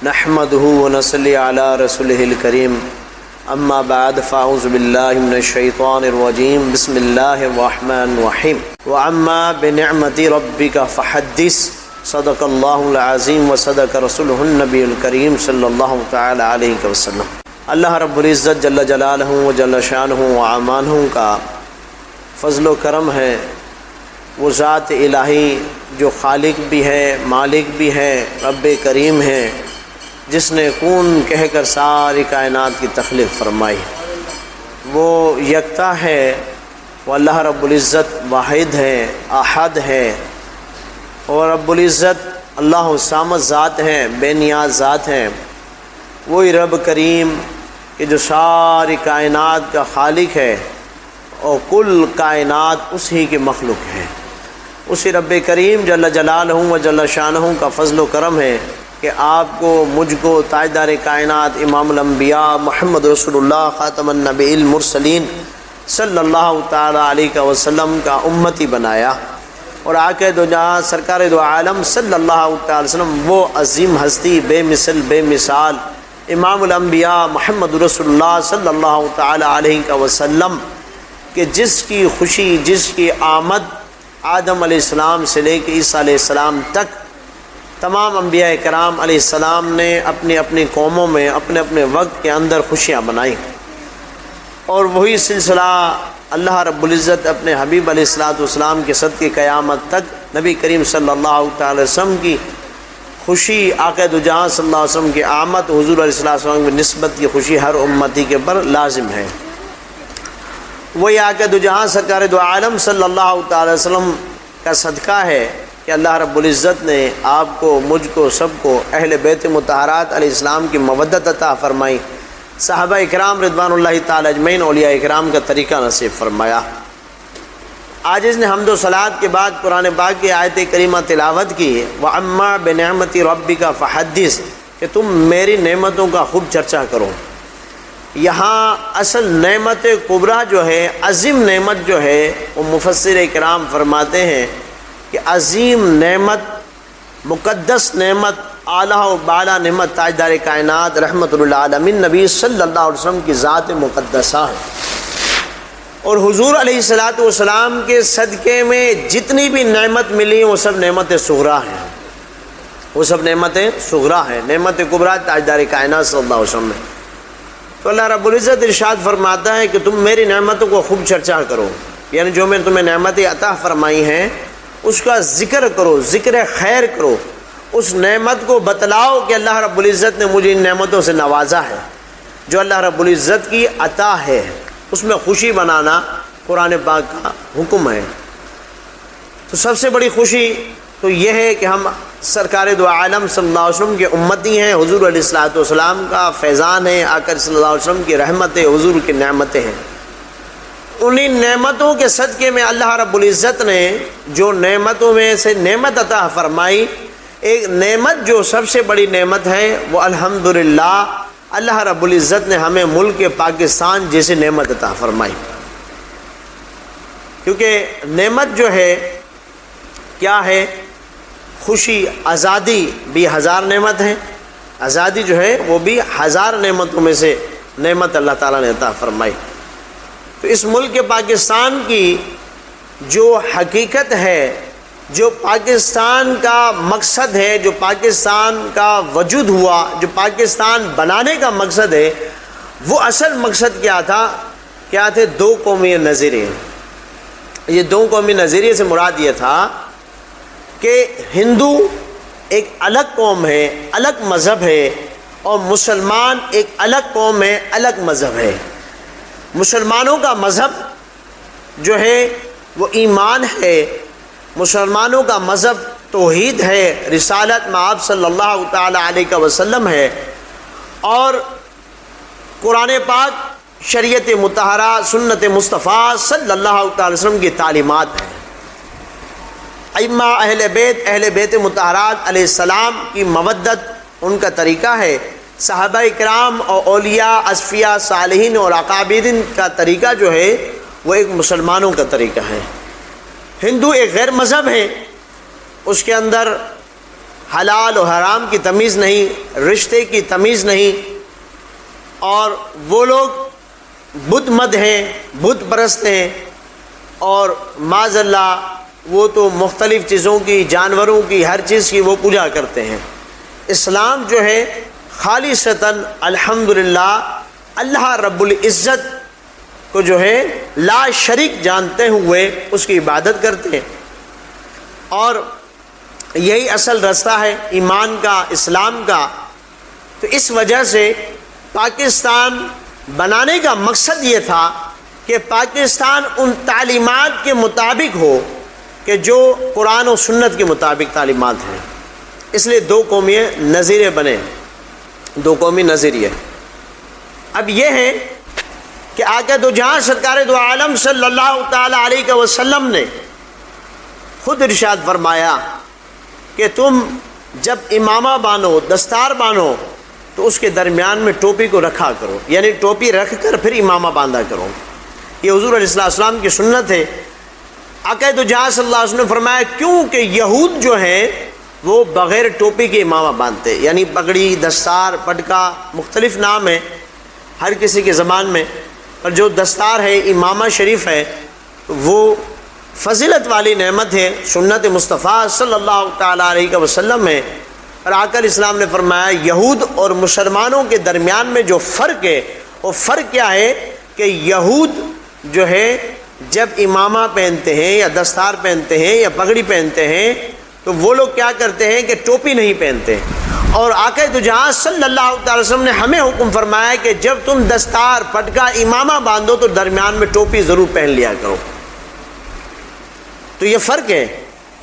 نحمده ونصلي على رسوله الكريم اما بعد فاعوذ بالله من الشيطان الرجيم بسم الله الرحمن الرحيم واما بنعمة ربك فحدث صدق الله العظيم وصدق رسوله النبي الكريم صلی اللہ تعالی علیہ وسلم۔ اللہ رب العزت جل جلالہ و جل شانہ و اعمانہ کا فضل و کرم ہے، وہ ذات الہی جو خالق بھی ہے، مالک بھی ہے، رب کریم ہے، جس نے کون کہہ کر ساری کائنات کی تخلیق فرمائی۔ وہ یکتا ہے، وہ اللہ رب العزت واحد ہے، احد ہے، اور رب العزت اللہ الصمد ذات ہے، بے نیاز ذات ہے۔ وہی رب کریم کہ جو ساری کائنات کا خالق ہے اور کل کائنات اسی کی مخلوق ہے۔ اسی رب کریم جل جلالہ و جل شانہ کا فضل و کرم ہے کہ آپ کو، مجھ کو، تاجدار کائنات امام الانبیاء محمد رسول اللہ خاتم النبی المرسلین صلی اللہ تعالی علیہ وسلم کا امتی بنایا، اور آقا دو جہاں سرکار دو عالم صلی اللہ تعالی وسلم وہ عظیم ہستی، بے مثل بے مثال امام الانبیاء محمد رسول اللہ صلی اللہ تعالی علیہ وسلم کہ جس کی خوشی، جس کی آمد آدم علیہ السلام سے لے کے عیسیٰ علیہ السلام تک تمام انبیاء کرام علیہ السلام نے اپنی اپنی قوموں میں اپنے اپنے وقت کے اندر خوشیاں منائیں، اور وہی سلسلہ اللہ رب العزت اپنے حبیب علیہ السلام کے صدقے قیامت تک نبی کریم صلی اللہ تعالی وسلم کی خوشی، آقا دو جہاں صلی اللہ علیہ وسلم کی آمد، حضور علیہ السلام کی نسبت کی خوشی ہر امتی کے پر لازم ہے۔ وہی آقا دو جہاں سرکار دو عالم صلی اللہ تعالی وسلم کا صدقہ ہے کہ اللہ رب العزت نے آپ کو، مجھ کو، سب کو اہل بیت مطہرات علیہ السلام کی مودت عطا فرمائی، صحابہ اکرام رضوان اللہ تعالی اجمعین، اولیاء اکرام کا طریقہ نصیب فرمایا۔ آج اس نے حمد و صلوات کے بعد قرآن پاک کی آیت کریمہ تلاوت کی، وَأَمَّا بِنِعْمَتِ رَبِّكَ فَحَدِّثْ، کہ تم میری نعمتوں کا خوب چرچا کرو۔ یہاں اصل نعمت کبریٰ جو ہے، عظیم نعمت جو ہے، وہ مفسر اکرام فرماتے ہیں کہ عظیم نعمت، مقدس نعمت، اعلیٰ و بالا نعمت تاجدار کائنات رحمت للعالمین نبی صلی اللہ علیہ وسلم کی ذات مقدسہ ہے، اور حضور علیہ السلام کے صدقے میں جتنی بھی نعمت ملی وہ سب نعمت صغریٰ ہیں، وہ سب نعمت صغریٰ ہیں۔ نعمت کبریٰ تاجدار کائنات صلی اللہ علیہ وسلم ہے۔ تو اللہ رب العزت ارشاد فرماتا ہے کہ تم میری نعمتوں کو خوب چرچا کرو، یعنی جو میں نے تمہیں نعمتیں عطا فرمائی ہیں اس کا ذکر کرو، ذکر خیر کرو، اس نعمت کو بتلاؤ کہ اللہ رب العزت نے مجھے ان نعمتوں سے نوازا ہے، جو اللہ رب العزت کی عطا ہے، اس میں خوشی منانا قرآن پاک کا حکم ہے۔ تو سب سے بڑی خوشی تو یہ ہے کہ ہم سرکار دو عالم صلی اللہ علیہ وسلم کے امتی ہیں، حضور علیہ السلام کا فیضان ہے، آقا صلی اللہ علیہ وسلم کی رحمتیں، حضور کی نعمتیں ہیں۔ انہی نعمتوں کے صدقے میں اللہ رب العزت نے جو نعمتوں میں سے نعمت عطا فرمائی، ایک نعمت جو سب سے بڑی نعمت ہے وہ الحمدللہ اللہ رب العزت نے ہمیں ملک پاکستان جیسی نعمت عطا فرمائی۔ کیونکہ نعمت جو ہے کیا ہے؟ خوشی، آزادی بھی ہزار نعمت ہے، آزادی جو ہے وہ بھی ہزار نعمتوں میں سے نعمت اللہ تعالیٰ نے عطا فرمائی۔ تو اس ملک پاکستان کی جو حقیقت ہے، جو پاکستان کا مقصد ہے، جو پاکستان کا وجود ہوا، جو پاکستان بنانے کا مقصد ہے، وہ اصل مقصد کیا تھا؟ کیا تھے؟ دو قومی نظریے۔ یہ دو قومی نظریے سے مراد یہ تھا کہ ہندو ایک الگ قوم ہے، الگ مذہب ہے، اور مسلمان ایک الگ قوم ہے، الگ مذہب ہے۔ مسلمانوں کا مذہب جو ہے وہ ایمان ہے، مسلمانوں کا مذہب توحید ہے، رسالت مآب صلی اللہ تعالی علیہ وسلم ہے، اور قرآن پاک، شریعت مطہرہ، سنت مصطفیٰ صلی اللہ تعالی وسلم کی تعلیمات ہیں۔ ائمہ اہل بیت مطہرات علیہ السلام کی مودت ان کا طریقہ ہے، صحابہ اکرام اور اولیاء، اصفیاء، صالحین اور اکابرین کا طریقہ جو ہے وہ ایک مسلمانوں کا طریقہ ہے۔ ہندو ایک غیر مذہب ہے، اس کے اندر حلال و حرام کی تمیز نہیں، رشتے کی تمیز نہیں، اور وہ لوگ بت مد ہیں، بت پرست ہیں، اور معاذ اللہ وہ تو مختلف چیزوں کی، جانوروں کی، ہر چیز کی وہ پوجا کرتے ہیں۔ اسلام جو ہے خالصتاً الحمدللہ اللہ رب العزت کو جو ہے لا شریک جانتے ہوئے اس کی عبادت کرتے ہیں، اور یہی اصل رستہ ہے ایمان کا، اسلام کا۔ تو اس وجہ سے پاکستان بنانے کا مقصد یہ تھا کہ پاکستان ان تعلیمات کے مطابق ہو کہ جو قرآن و سنت کے مطابق تعلیمات ہیں۔ اس لیے دو قومی نظریے بنے، دو قومی نظریے۔ اب یہ ہے کہ آقا دو جہاں سرکار دو عالم صلی اللہ تعالی علیہ وسلم نے خود ارشاد فرمایا کہ تم جب امامہ بانو، دستار بانو، تو اس کے درمیان میں ٹوپی کو رکھا کرو، یعنی ٹوپی رکھ کر پھر امامہ باندھا کرو۔ یہ حضور علیہ السلام کی سنت ہے۔ آقا دو جہاں صلی اللہ علیہ وسلم نے فرمایا کیونکہ یہود جو ہیں وہ بغیر ٹوپی کے امامہ باندھتے، یعنی پگڑی، دستار، پٹکا، مختلف نام ہے ہر کسی کے زبان میں، اور جو دستار ہے، امامہ شریف ہے، وہ فضیلت والی نعمت ہے، سنت مصطفیٰ صلی اللہ تعالیٰ علیہ وسلم ہے۔ اور آقا علیہ السلام نے فرمایا یہود اور مسلمانوں کے درمیان میں جو فرق ہے وہ فرق کیا ہے کہ یہود جو ہے جب امامہ پہنتے ہیں یا دستار پہنتے ہیں یا پگڑی پہنتے ہیں تو وہ لوگ کیا کرتے ہیں کہ ٹوپی نہیں پہنتے، اور آقا دو جہاں صلی اللہ علیہ وسلم نے ہمیں حکم فرمایا کہ جب تم دستار، پٹکا، امامہ باندھو تو درمیان میں ٹوپی ضرور پہن لیا کرو۔ تو یہ فرق ہے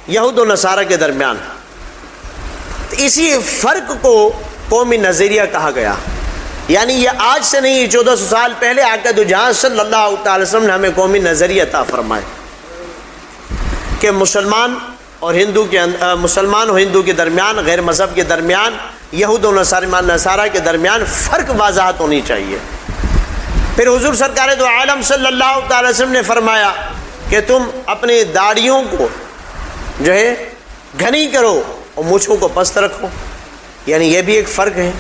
یہود و نصارہ کے درمیان۔ اسی فرق کو قومی نظریہ کہا گیا، یعنی یہ آج سے نہیں، 1400 سال پہلے آقا دو جہاں صلی اللہ تعالی وسلم نے ہمیں قومی نظریہ عطا فرمائے کہ مسلمان اور ہندو کے درمیان، غیر مذہب کے درمیان، یہود و نصارہ کے درمیان فرق واضحات ہونی چاہیے۔ پھر حضور سرکار دو عالم صلی اللہ تعالی وسلم نے فرمایا کہ تم اپنی داڑھیوں کو جو ہے گھنی کرو اور مونچھوں کو پست رکھو، یعنی یہ بھی ایک فرق ہے،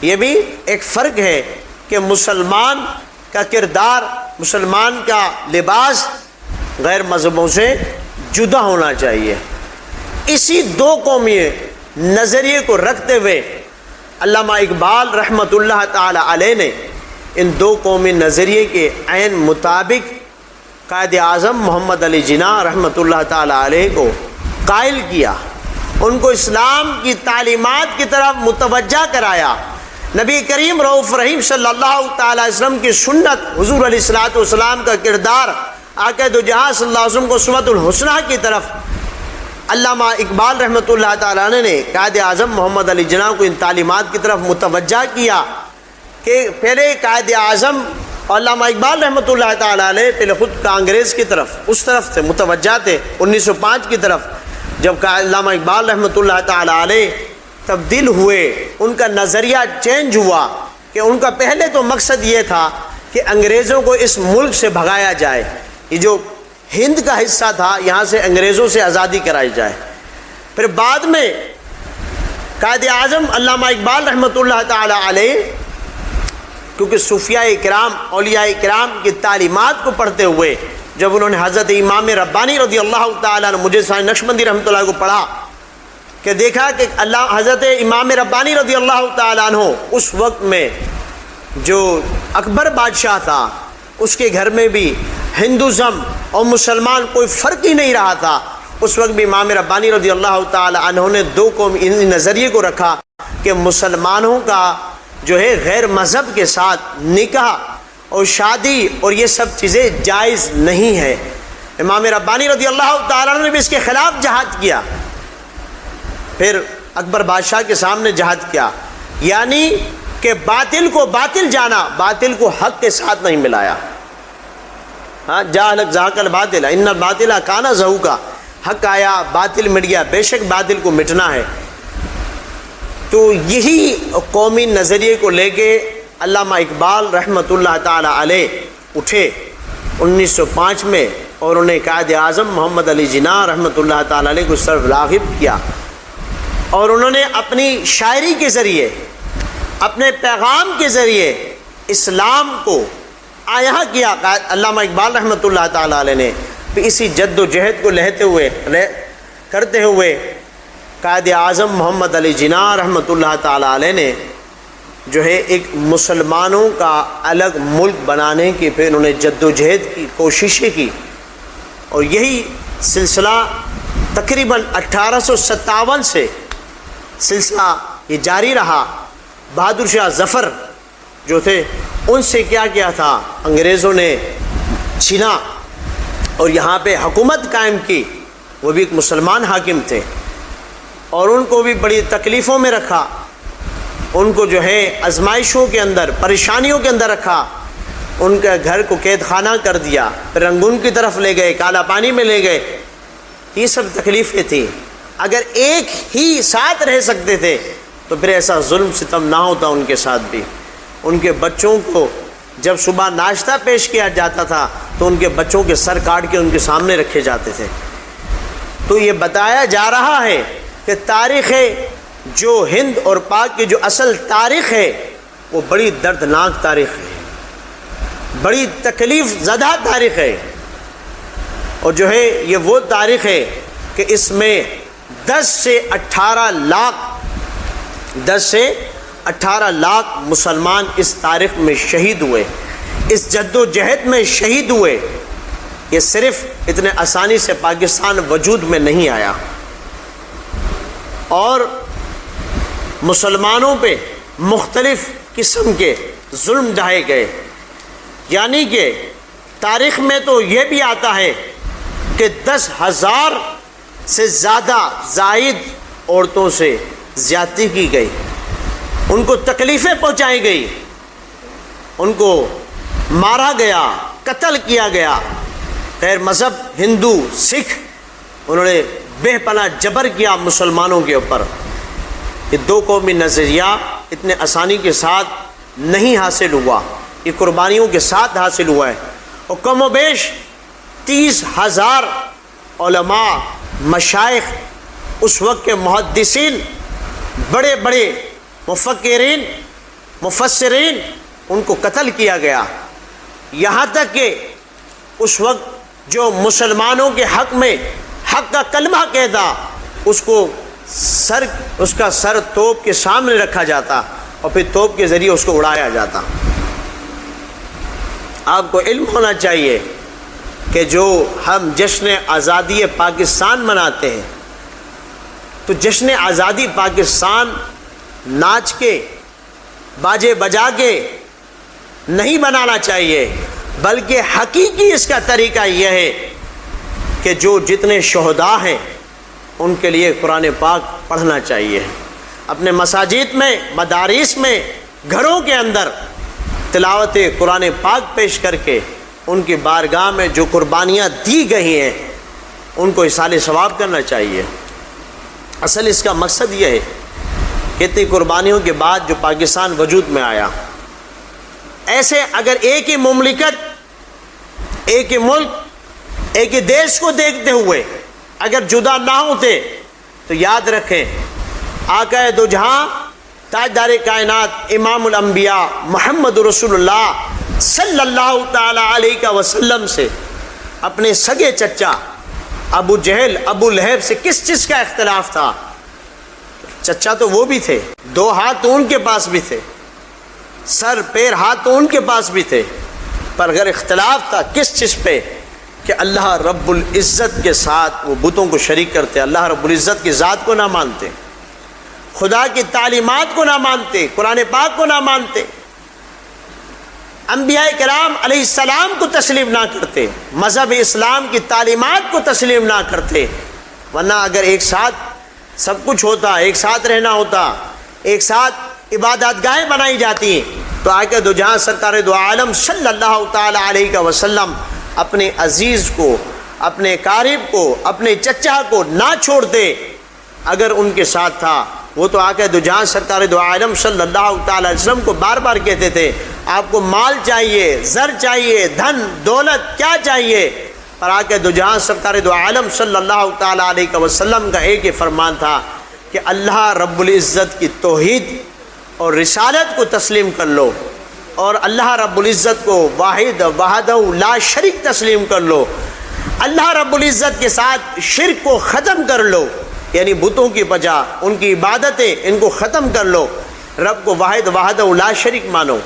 یہ بھی ایک فرق ہے کہ مسلمان کا کردار، مسلمان کا لباس غیر مذہبوں سے جدا ہونا چاہیے۔ اسی دو قومی نظریے کو رکھتے ہوئے علامہ اقبال رحمۃ اللہ تعالی علیہ نے ان دو قومی نظریے کے عین مطابق قائد اعظم محمد علی جناح رحمۃ اللہ تعالی علیہ کو قائل کیا، ان کو اسلام کی تعلیمات کی طرف متوجہ کرایا۔ نبی کریم رؤوف رحیم صلی اللہ تعالی علیہ وسلم کی سنت، حضور علیہ الصلوۃ والسلام کا کردار، آقا دو جہاں صلی اللہ علیہ وسلم کو اسوۃ الحسنہ کی طرف علامہ اقبال رحمۃ اللہ تعالیٰ نے قائد اعظم محمد علی جناح کو ان تعلیمات کی طرف متوجہ کیا کہ پہلے قائد اعظم علامہ اقبال رحمۃ اللہ تعالیٰ علیہ پہلے خود کانگریس کی طرف، اس طرف سے متوجہ تھے 1905 کی طرف۔ جب علامہ اقبال رحمۃ اللہ تعالیٰ علیہ تبدیل ہوئے، ان کا نظریہ چینج ہوا کہ ان کا پہلے تو مقصد یہ تھا کہ انگریزوں کو اس ملک سے بھگایا جائے، یہ جو ہند کا حصہ تھا یہاں سے انگریزوں سے آزادی کرائی جائے۔ پھر بعد میں قائد اعظم علامہ اقبال رحمۃ اللہ تعالی علیہ کیونکہ صوفیاء کرام، اولیاء کرام کی تعلیمات کو پڑھتے ہوئے جب انہوں نے حضرت امام ربانی رضی اللہ تعالیٰ عنہ، مجھے ثانی نقشبندی رحمۃ اللہ کو پڑھا کہ دیکھا کہ حضرت امام ربانی رضی اللہ تعالیٰ عنہ اس وقت میں جو اکبر بادشاہ تھا اس کے گھر میں بھی ہندوازم اور مسلمان کوئی فرق ہی نہیں رہا تھا، اس وقت بھی امام ربانی رضی اللہ تعالی عنہ نے دو قوم ان نظریے کو رکھا کہ مسلمانوں کا جو ہے غیر مذہب کے ساتھ نکاح اور شادی اور یہ سب چیزیں جائز نہیں ہے۔ امام ربانی رضی اللہ تعالی عنہ نے بھی اس کے خلاف جہاد کیا، پھر اکبر بادشاہ کے سامنے جہاد کیا، یعنی کہ باطل کو باطل جانا، باطل کو حق کے ساتھ نہیں ملایا۔ ہاں، جاہلک زہق الباطل ان الباطل کان زہوقا، حق آیا باطل مٹ گیا، بے شک باطل کو مٹنا ہے۔ تو یہی قومی نظریے کو لے کے علامہ اقبال رحمۃ اللہ تعالی علیہ اٹھے 1905 میں، اور انہیں قائد اعظم محمد علی جناح رحمۃ اللہ تعالی علیہ کو اس طرف راغب کیا اور انہوں نے اپنی شاعری کے ذریعے، اپنے پیغام کے ذریعے اسلام کو آیا کیا۔ علامہ اقبال رحمۃ اللہ تعالیٰ علیہ نے بھی اسی جد و جہد کو کرتے ہوئے قائد اعظم محمد علی جناح رحمۃ اللہ تعالیٰ علیہ نے جو ہے ایک مسلمانوں کا الگ ملک بنانے کی پھر انہوں نے جد و جہد کی کوششیں کی، اور یہی سلسلہ تقریباً 1857 سے سلسلہ یہ جاری رہا۔ بہادر شاہ ظفر جو تھے ان سے کیا کیا تھا، انگریزوں نے چھینا اور یہاں پہ حکومت قائم کی۔ وہ بھی ایک مسلمان حاکم تھے اور ان کو بھی بڑی تکلیفوں میں رکھا، ان کو جو ہے آزمائشوں کے اندر، پریشانیوں کے اندر رکھا، ان کے گھر کو قید خانہ کر دیا، پھر رنگون کی طرف لے گئے، کالا پانی میں لے گئے۔ یہ سب تکلیفیں تھیں۔ اگر ایک ہی ساتھ رہ سکتے تھے تو پھر ایسا ظلم ستم نہ ہوتا ان کے ساتھ بھی۔ ان کے بچوں کو جب صبح ناشتہ پیش کیا جاتا تھا تو ان کے بچوں کے سر کاٹ کے ان کے سامنے رکھے جاتے تھے۔ تو یہ بتایا جا رہا ہے کہ تاریخ جو ہند اور پاک کی جو اصل تاریخ ہے وہ بڑی دردناک تاریخ ہے، بڑی تکلیف زدہ تاریخ ہے، اور جو ہے یہ وہ تاریخ ہے کہ اس میں 10 سے 18 لاکھ مسلمان اس تاریخ میں شہید ہوئے، اس جد و جہد میں شہید ہوئے۔ یہ صرف اتنے آسانی سے پاکستان وجود میں نہیں آیا، اور مسلمانوں پہ مختلف قسم کے ظلم ڈھائے گئے۔ یعنی کہ تاریخ میں تو یہ بھی آتا ہے کہ 10,000 سے زیادہ زائد عورتوں سے زیادتی کی گئی، ان کو تکلیفیں پہنچائی گئی، ان کو مارا گیا، قتل کیا گیا۔ غیر مذہب ہندو سکھ انہوں نے بے پناہ جبر کیا مسلمانوں کے اوپر۔ یہ دو قومی نظریہ اتنے آسانی کے ساتھ نہیں حاصل ہوا، یہ قربانیوں کے ساتھ حاصل ہوا ہے، اور کم و بیش 30,000 علماء، مشائخ، اس وقت کے محدثین، بڑے بڑے مفکرین، مفسرین، ان کو قتل کیا گیا۔ یہاں تک کہ اس وقت جو مسلمانوں کے حق میں حق کا کلمہ کہتا اس کا سر توپ کے سامنے رکھا جاتا اور پھر توپ کے ذریعے اس کو اڑایا جاتا۔ آپ کو علم ہونا چاہیے کہ جو ہم جشن آزادی پاکستان مناتے ہیں تو جشن آزادی پاکستان ناچ کے، باجے بجا کے نہیں بنانا چاہیے، بلکہ حقیقی اس کا طریقہ یہ ہے کہ جو جتنے شہداء ہیں ان کے لیے قرآن پاک پڑھنا چاہیے، اپنے مساجد میں، مدارس میں، گھروں کے اندر تلاوت قرآن پاک پیش کر کے ان کی بارگاہ میں جو قربانیاں دی گئی ہیں ان کو اصال ثواب کرنا چاہیے۔ اصل اس کا مقصد یہ ہے کہ اتنی قربانیوں کے بعد جو پاکستان وجود میں آیا، ایسے اگر ایک ہی مملکت، ایک ہی ملک، ایک ہی دیش کو دیکھتے ہوئے اگر جدا نہ ہوتے تو یاد رکھیں آقا دو جہاں تاجدار کائنات امام الانبیاء محمد رسول اللہ صلی اللہ تعالی علیہ وسلم سے اپنے سگے چچا ابو جہل، ابو لہب سے کس چیز کا اختلاف تھا؟ چچا تو وہ بھی تھے، 2 ہاتھ تو ان کے پاس بھی تھے، سر پیر ہاتھ تو ان کے پاس بھی تھے، پر اگر اختلاف تھا کس چیز پہ؟ کہ اللہ رب العزت کے ساتھ وہ بتوں کو شریک کرتے، اللہ رب العزت کی ذات کو نہ مانتے، خدا کی تعلیمات کو نہ مانتے، قرآن پاک کو نہ مانتے، انبیاء کرام علیہ السلام کو تسلیم نہ کرتے، مذہب اسلام کی تعلیمات کو تسلیم نہ کرتے۔ ورنہ اگر ایک ساتھ سب کچھ ہوتا، ایک ساتھ رہنا ہوتا، ایک ساتھ عبادت گاہیں بنائی جاتی، تو آقا دو جہاں سرکار دو عالم صلی اللہ تعالی علیہ وسلم اپنے عزیز کو، اپنے قارب کو، اپنے چچا کو نہ چھوڑتے اگر ان کے ساتھ تھا۔ وہ تو آقا دو جہاں سرکار دو عالم صلی اللہ تعالی علیہ وسلم کو بار بار کہتے تھے آپ کو مال چاہیے، زر چاہیے، دھن دولت کیا چاہیے، پر آقا دو جہاں سرکار دو عالم صلی اللہ تعالی علیہ وسلم کا ایک ہی فرمان تھا کہ اللہ رب العزت کی توحید اور رسالت کو تسلیم کر لو، اور اللہ رب العزت کو واحد وحدہ لا شریک تسلیم کر لو، اللہ رب العزت کے ساتھ شرک کو ختم کر لو، یعنی بتوں کی بجا ان کی عبادتیں ان کو ختم کر لو، رب کو واحد وحدہ لا شریک مانو۔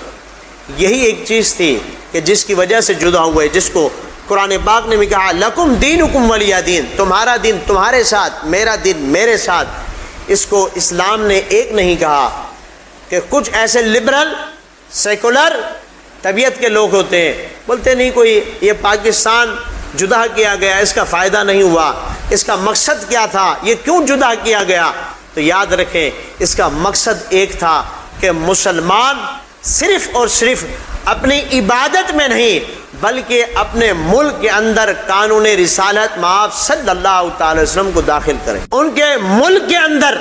یہی ایک چیز تھی کہ جس کی وجہ سے جدا ہوئے، جس کو قرآن پاک نے بھی کہا لکم دینکم ولی دین، تمہارا دین تمہارے ساتھ، میرا دین میرے ساتھ۔ اس کو اسلام نے ایک نہیں کہا کہ کچھ ایسے لبرل سیکولر طبیعت کے لوگ ہوتے ہیں، بولتے نہیں کوئی یہ پاکستان جدا کیا گیا، اس کا فائدہ نہیں ہوا، اس کا مقصد کیا تھا، یہ کیوں جدا کیا گیا؟ تو یاد رکھیں اس کا مقصد ایک تھا کہ مسلمان صرف اور صرف اپنی عبادت میں نہیں بلکہ اپنے ملک کے اندر قانون رسالت مآب صلی اللہ تعالی وسلم کو داخل کریں۔ ان کے ملک کے اندر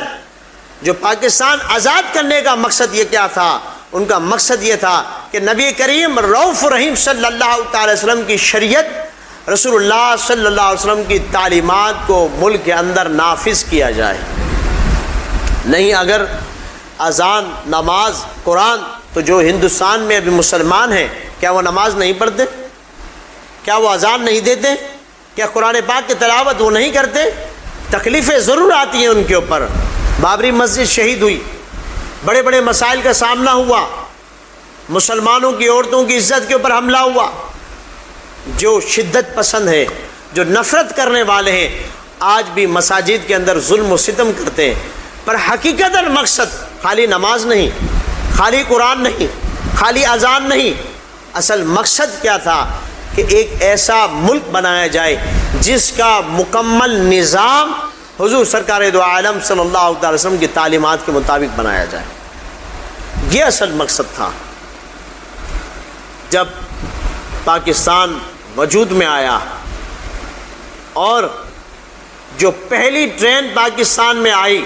جو پاکستان آزاد کرنے کا مقصد یہ کیا تھا؟ ان کا مقصد یہ تھا کہ نبی کریم رؤوف رحیم صلی اللہ تعالی وسلم کی شریعت، رسول اللہ صلی اللہ علیہ وسلم کی تعلیمات کو ملک کے اندر نافذ کیا جائے۔ نہیں اگر اذان، نماز، قرآن، تو جو ہندوستان میں ابھی مسلمان ہیں کیا وہ نماز نہیں پڑھتے؟ کیا وہ اذان نہیں دیتے؟ کیا قرآن پاک کی تلاوت وہ نہیں کرتے؟ تکلیفیں ضرور آتی ہیں ان کے اوپر۔ بابری مسجد شہید ہوئی، بڑے بڑے مسائل کا سامنا ہوا، مسلمانوں کی عورتوں کی عزت کے اوپر حملہ ہوا۔ جو شدت پسند ہیں، جو نفرت کرنے والے ہیں، آج بھی مساجد کے اندر ظلم و ستم کرتے ہیں، پر حقیقت مقصد خالی نماز نہیں، خالی قرآن نہیں، خالی اذان نہیں، اصل مقصد کیا تھا کہ ایک ایسا ملک بنایا جائے جس کا مکمل نظام حضور سرکار دو عالم صلی اللہ تعالی وسلم کی تعلیمات کے مطابق بنایا جائے۔ یہ اصل مقصد تھا۔ جب پاکستان وجود میں آیا اور جو پہلی ٹرین پاکستان میں آئی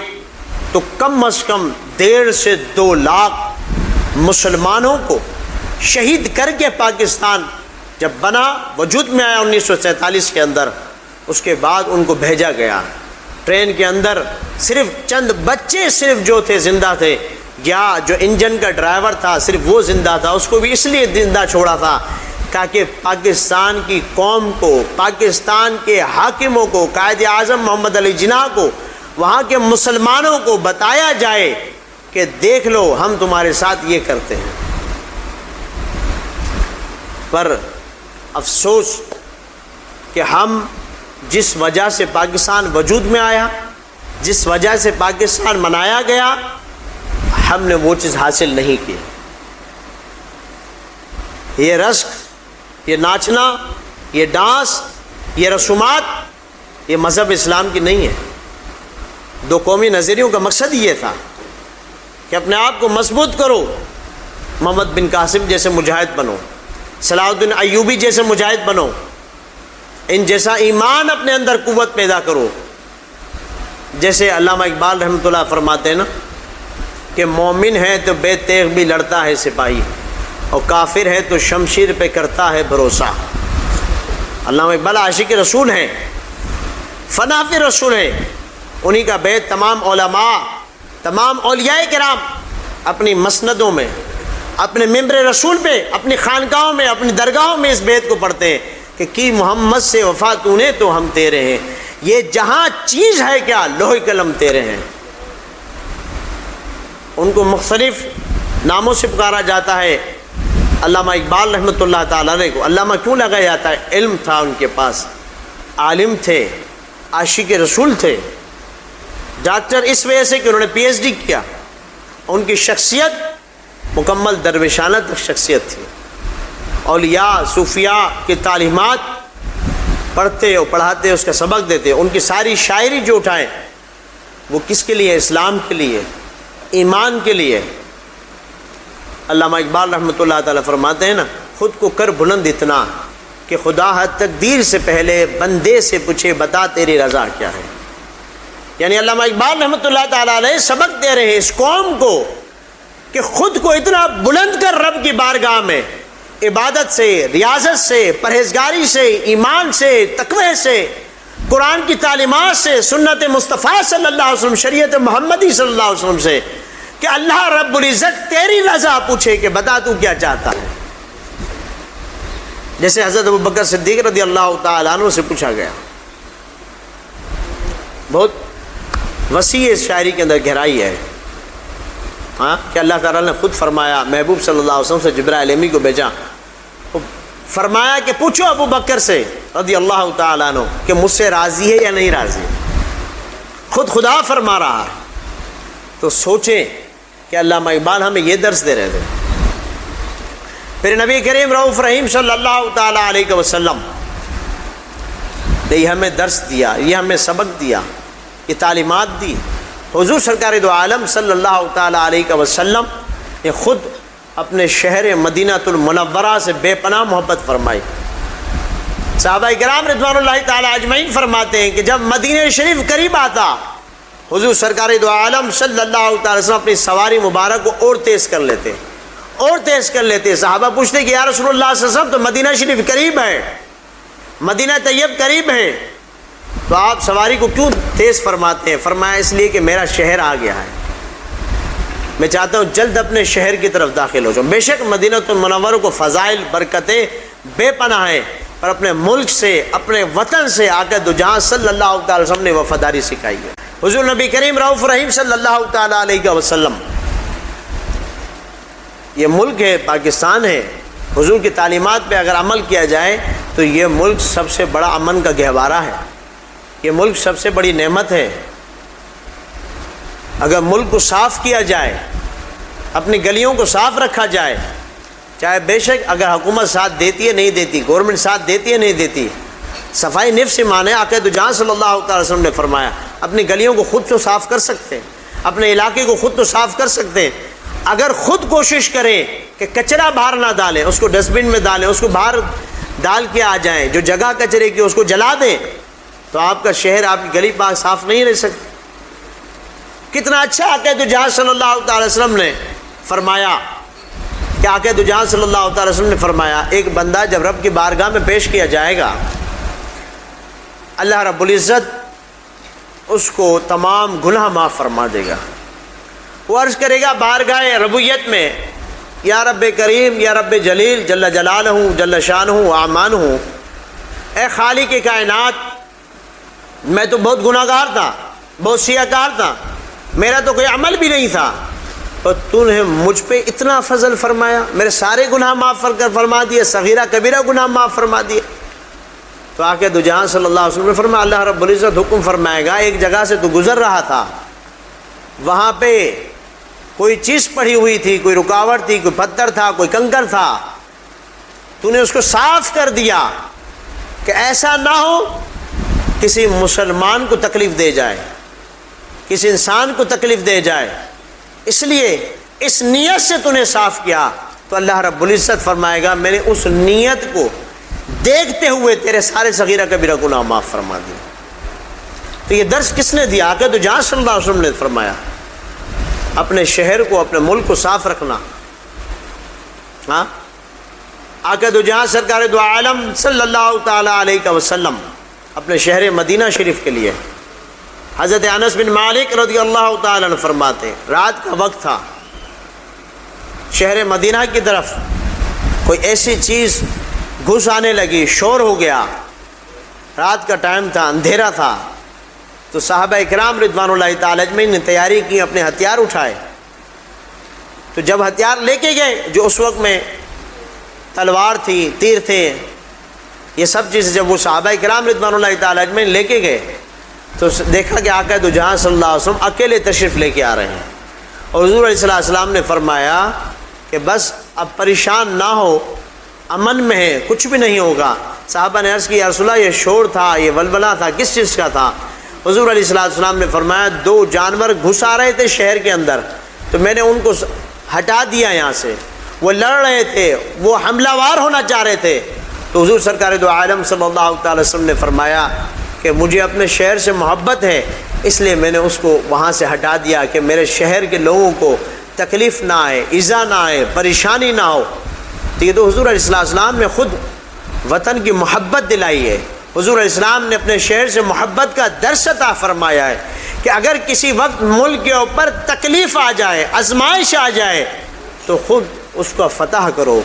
تو کم از کم 1.5 سے 2 لاکھ مسلمانوں کو شہید کر کے پاکستان جب بنا، وجود میں آیا 1947 کے اندر، اس کے بعد ان کو بھیجا گیا۔ ٹرین کے اندر صرف چند بچے صرف جو تھے زندہ تھے، یا جو انجن کا ڈرائیور تھا صرف وہ زندہ تھا، اس کو بھی اس لیے زندہ چھوڑا تھا تاکہ پاکستان کی قوم کو، پاکستان کے حاکموں کو، قائد اعظم محمد علی جناح کو، وہاں کے مسلمانوں کو بتایا جائے کہ دیکھ لو ہم تمہارے ساتھ یہ کرتے ہیں۔ پر افسوس کہ ہم جس وجہ سے پاکستان وجود میں آیا، جس وجہ سے پاکستان منایا گیا، ہم نے وہ چیز حاصل نہیں کی۔ یہ رقص، یہ ناچنا، یہ ڈانس، یہ رسومات، یہ مذہب اسلام کی نہیں ہے۔ دو قومی نظریوں کا مقصد یہ تھا کہ اپنے آپ کو مضبوط کرو، محمد بن قاسم جیسے مجاہد بنو، صلاح الدین ایوبی جیسے مجاہد بنو، ان جیسا ایمان اپنے اندر قوت پیدا کرو۔ جیسے علامہ اقبال رحمۃ اللہ فرماتے ہیں نا کہ مومن ہے تو بے تیغ بھی لڑتا ہے سپاہی، اور کافر ہے تو شمشیر پہ کرتا ہے بھروسہ۔ علامہ اقبال عاشق رسول ہیں، فناف رسول ہیں، انہی کا بیت تمام علماء، تمام اولیاء کرام اپنی مسندوں میں، اپنے ممبر رسول پہ، اپنی خانقاہوں میں، اپنی درگاہوں میں اس بیت کو پڑھتے ہیں کہ کی محمد سے وفا تو نے تو ہم تیرے ہیں، یہ جہاں چیز ہے کیا لوح قلم تیرے ہیں۔ ان کو مختلف ناموں سے پکارا جاتا ہے۔ علامہ اقبال رحمۃ اللہ تعالیٰ علیہ کو علامہ کیوں لگایا جاتا ہے؟ علم تھا ان کے پاس، عالم تھے، عاشق رسول تھے، ڈاکٹر اس وجہ سے کہ انہوں نے پی ایچ ڈی کیا۔ ان کی شخصیت مکمل درویشانہ شخصیت تھی۔ اولیاء صوفیاء کی تعلیمات پڑھتے اور پڑھاتے، اس کا سبق دیتے۔ ان کی ساری شاعری جو اٹھائیں وہ کس کے لیے؟ اسلام کے لیے، ایمان کے لیے۔ علامہ اقبال رحمۃ اللہ تعالیٰ فرماتے ہیں نا، خود کو کر بلند اتنا کہ خدا تقدیر سے پہلے بندے سے پوچھے بتا تیری رضا کیا ہے۔ یعنی علامہ اقبال رحمۃ اللہ تعالیٰ علیہ سبق دے رہے ہیں اس قوم کو کہ خود کو اتنا بلند کر رب کی بارگاہ میں، عبادت سے، ریاضت سے، پرہیزگاری سے، ایمان سے، تقوی سے، قرآن کی تعلیمات سے، سنت مصطفیٰ صلی اللہ علیہ وسلم، شریعت محمدی صلی اللہ علیہ وسلم سے کہ اللہ رب العزت تیری رضا پوچھے کہ بتا تو کیا چاہتا ہے. جیسے حضرت ابوبکر صدیق رضی اللہ تعالیٰ عنہ سے پوچھا گیا. بہت وسیع اس شاعری کے اندر گہرائی ہے کہ اللہ تعالیٰ نے خود فرمایا، محبوب صلی اللہ علیہ وسلم سے جبرائیل امی کو بھیجا، فرمایا کہ پوچھو ابو بکر سے رضی اللہ تعالیٰ عنہ کہ مجھ سے راضی ہے یا نہیں راضی. خود خدا فرما رہا ہے. تو سوچیں کہ علامہ اقبال ہمیں یہ درس دے رہے تھے. پھر نبی کریم رؤوف رحیم صلی اللہ تعالیٰ علیہ وسلم نے یہ ہمیں درس دیا، یہ ہمیں سبق دیا، یہ تعلیمات دی. حضور سرکار دو عالم صلی اللہ تعالیٰ علیہ وسلم نے خود اپنے شہر مدینہ المنورہ سے بے پناہ محبت فرمائی. صحابہ کرام رضوان اللہ تعالیٰ اجمعین فرماتے ہیں کہ جب مدینہ شریف قریب آتا، حضور سرکار دو عالم صلی اللہ تعالی وسلم اپنی سواری مبارک کو اور تیز کر لیتے، اور تیز کر لیتے. صحابہ پوچھتے کہ یا رسول اللہ صلی اللہ علیہ وسلم تو مدینہ شریف قریب ہے، مدینہ طیب قریب ہے، تو آپ سواری کو کیوں تیز فرماتے ہیں؟ فرمایا اس لیے کہ میرا شہر آ گیا ہے، میں چاہتا ہوں جلد اپنے شہر کی طرف داخل ہو جاؤں. بے شک مدینہ المنورہ کو فضائل برکتیں بے پناہ ہیں، پر اپنے ملک سے، اپنے وطن سے آقا دو جہاں صلی اللہ تعالی وسلم نے وفاداری سکھائی ہے. حضور نبی کریم رؤوف رحیم صلی اللہ تعالی علیہ وسلم، یہ ملک ہے، پاکستان ہے، حضور کی تعلیمات پہ اگر عمل کیا جائے تو یہ ملک سب سے بڑا امن کا گہوارہ ہے، یہ ملک سب سے بڑی نعمت ہے. اگر ملک کو صاف کیا جائے، اپنی گلیوں کو صاف رکھا جائے، چاہے بے شک اگر حکومت ساتھ دیتی ہے نہیں دیتی، گورنمنٹ ساتھ دیتی ہے نہیں دیتی، صفائی نفس ایمان ہے. آقا دو جہاں صلی اللہ تعالی وسلم نے فرمایا اپنی گلیوں کو خود تو صاف کر سکتے ہیں، اپنے علاقے کو خود تو صاف کر سکتے ہیں. اگر خود کوشش کریں کہ کچرا باہر نہ ڈالیں، اس کو ڈسٹ بن میں ڈالیں، اس کو باہر ڈال کے آ جائیں، جو جگہ کچرے کی اس کو جلا دیں، تو آپ کا شہر، آپ کی گلی پاک صاف نہیں رہ سکتی. کتنا اچھا آقا دو جہاں صلی اللہ تعالی وسلم نے فرمایا کہ آقا دو جہاں صلی اللہ تعالی وسلم نے فرمایا ایک بندہ جب رب کی بارگاہ میں پیش کیا جائے گا، اللہ رب العزت اس کو تمام گناہ معاف فرما دے گا. وہ عرض کرے گا بارگاہ ربوبیت میں، یا رب کریم، یا رب جلیل جل جلالہ جل شانہ اعمانہ، اے خالق کائنات، میں تو بہت گناہ گار تھا، بہت سیاہ کار تھا، میرا تو کوئی عمل بھی نہیں تھا، اور تو نے مجھ پہ اتنا فضل فرمایا، میرے سارے گناہ معاف فرما دیے، صغیرہ کبیرہ گناہ معاف فرما دیے. تو آقا دو جہاں صلی اللہ علیہ وسلم نے فرمایا اللہ رب العزت حکم فرمائے گا، ایک جگہ سے تو گزر رہا تھا، وہاں پہ کوئی چیز پڑی ہوئی تھی، کوئی رکاوٹ تھی، کوئی پتھر تھا، کوئی کنکر تھا، تو نے اس کو صاف کر دیا کہ ایسا نہ ہو کسی مسلمان کو تکلیف دے جائے، کسی انسان کو تکلیف دے جائے، اس لیے اس نیت سے تو نے صاف کیا. تو اللہ رب العزت فرمائے گا میں نے اس نیت کو دیکھتے ہوئے تیرے سارے صغیرہ کبیرہ گناہ معاف فرما دیے. تو یہ درس کس نے دیا؟ آقا دو جہاں صلی اللہ علیہ وسلم نے فرمایا اپنے شہر کو، اپنے ملک کو صاف رکھنا. ہاں، آقا دو جہاں سرکار دو عالم صلی اللہ تعالی علیہ وسلم اپنے شہر مدینہ شریف کے لیے، حضرت انس بن مالک رضی اللہ تعالیٰ عنہ فرماتے ہیں رات کا وقت تھا، شہر مدینہ کی طرف کوئی ایسی چیز گھس آنے لگی، شور ہو گیا، رات کا ٹائم تھا، اندھیرا تھا. تو صحابہ اکرام رضوان اللہ تعالیٰ اجمعین نے تیاری کی، اپنے ہتھیار اٹھائے. تو جب ہتھیار لے کے گئے، جو اس وقت میں تلوار تھی، تیر تھے، یہ سب چیزیں جب وہ صحابہ اکرام رضوان اللہ تعالیٰ اجمعین لے کے گئے تو دیکھا کہ آقا دو جہاں صلی اللہ علیہ وسلم اکیلے تشریف لے کے آ رہے ہیں. اور حضور علیہ السلام نے فرمایا کہ بس اب پریشان نہ ہو، امن میں ہے، کچھ بھی نہیں ہوگا. صحابہ نے عرض کی یا رسول اللہ یہ شور تھا، یہ ولولہ تھا، کس چیز کا تھا؟ حضور علیہ السلام نے فرمایا دو جانور گھس آ رہے تھے شہر کے اندر، تو میں نے ان کو ہٹا دیا یہاں سے، وہ لڑ رہے تھے، وہ حملہ وار ہونا چاہ رہے تھے. تو حضور سرکار دو عالم صلی اللہ تعالی وسلم نے فرمایا کہ مجھے اپنے شہر سے محبت ہے، اس لیے میں نے اس کو وہاں سے ہٹا دیا کہ میرے شہر کے لوگوں کو تکلیف نہ آئے، ایذا نہ آئے، پریشانی نہ ہو. تو یہ تو حضور علیہ السلام نے خود وطن کی محبت دلائی ہے، حضور علیہ السلام نے اپنے شہر سے محبت کا درس عطا فرمایا ہے کہ اگر کسی وقت ملک کے اوپر تکلیف آ جائے، آزمائش آ جائے، تو خود اس کو فتح کرو،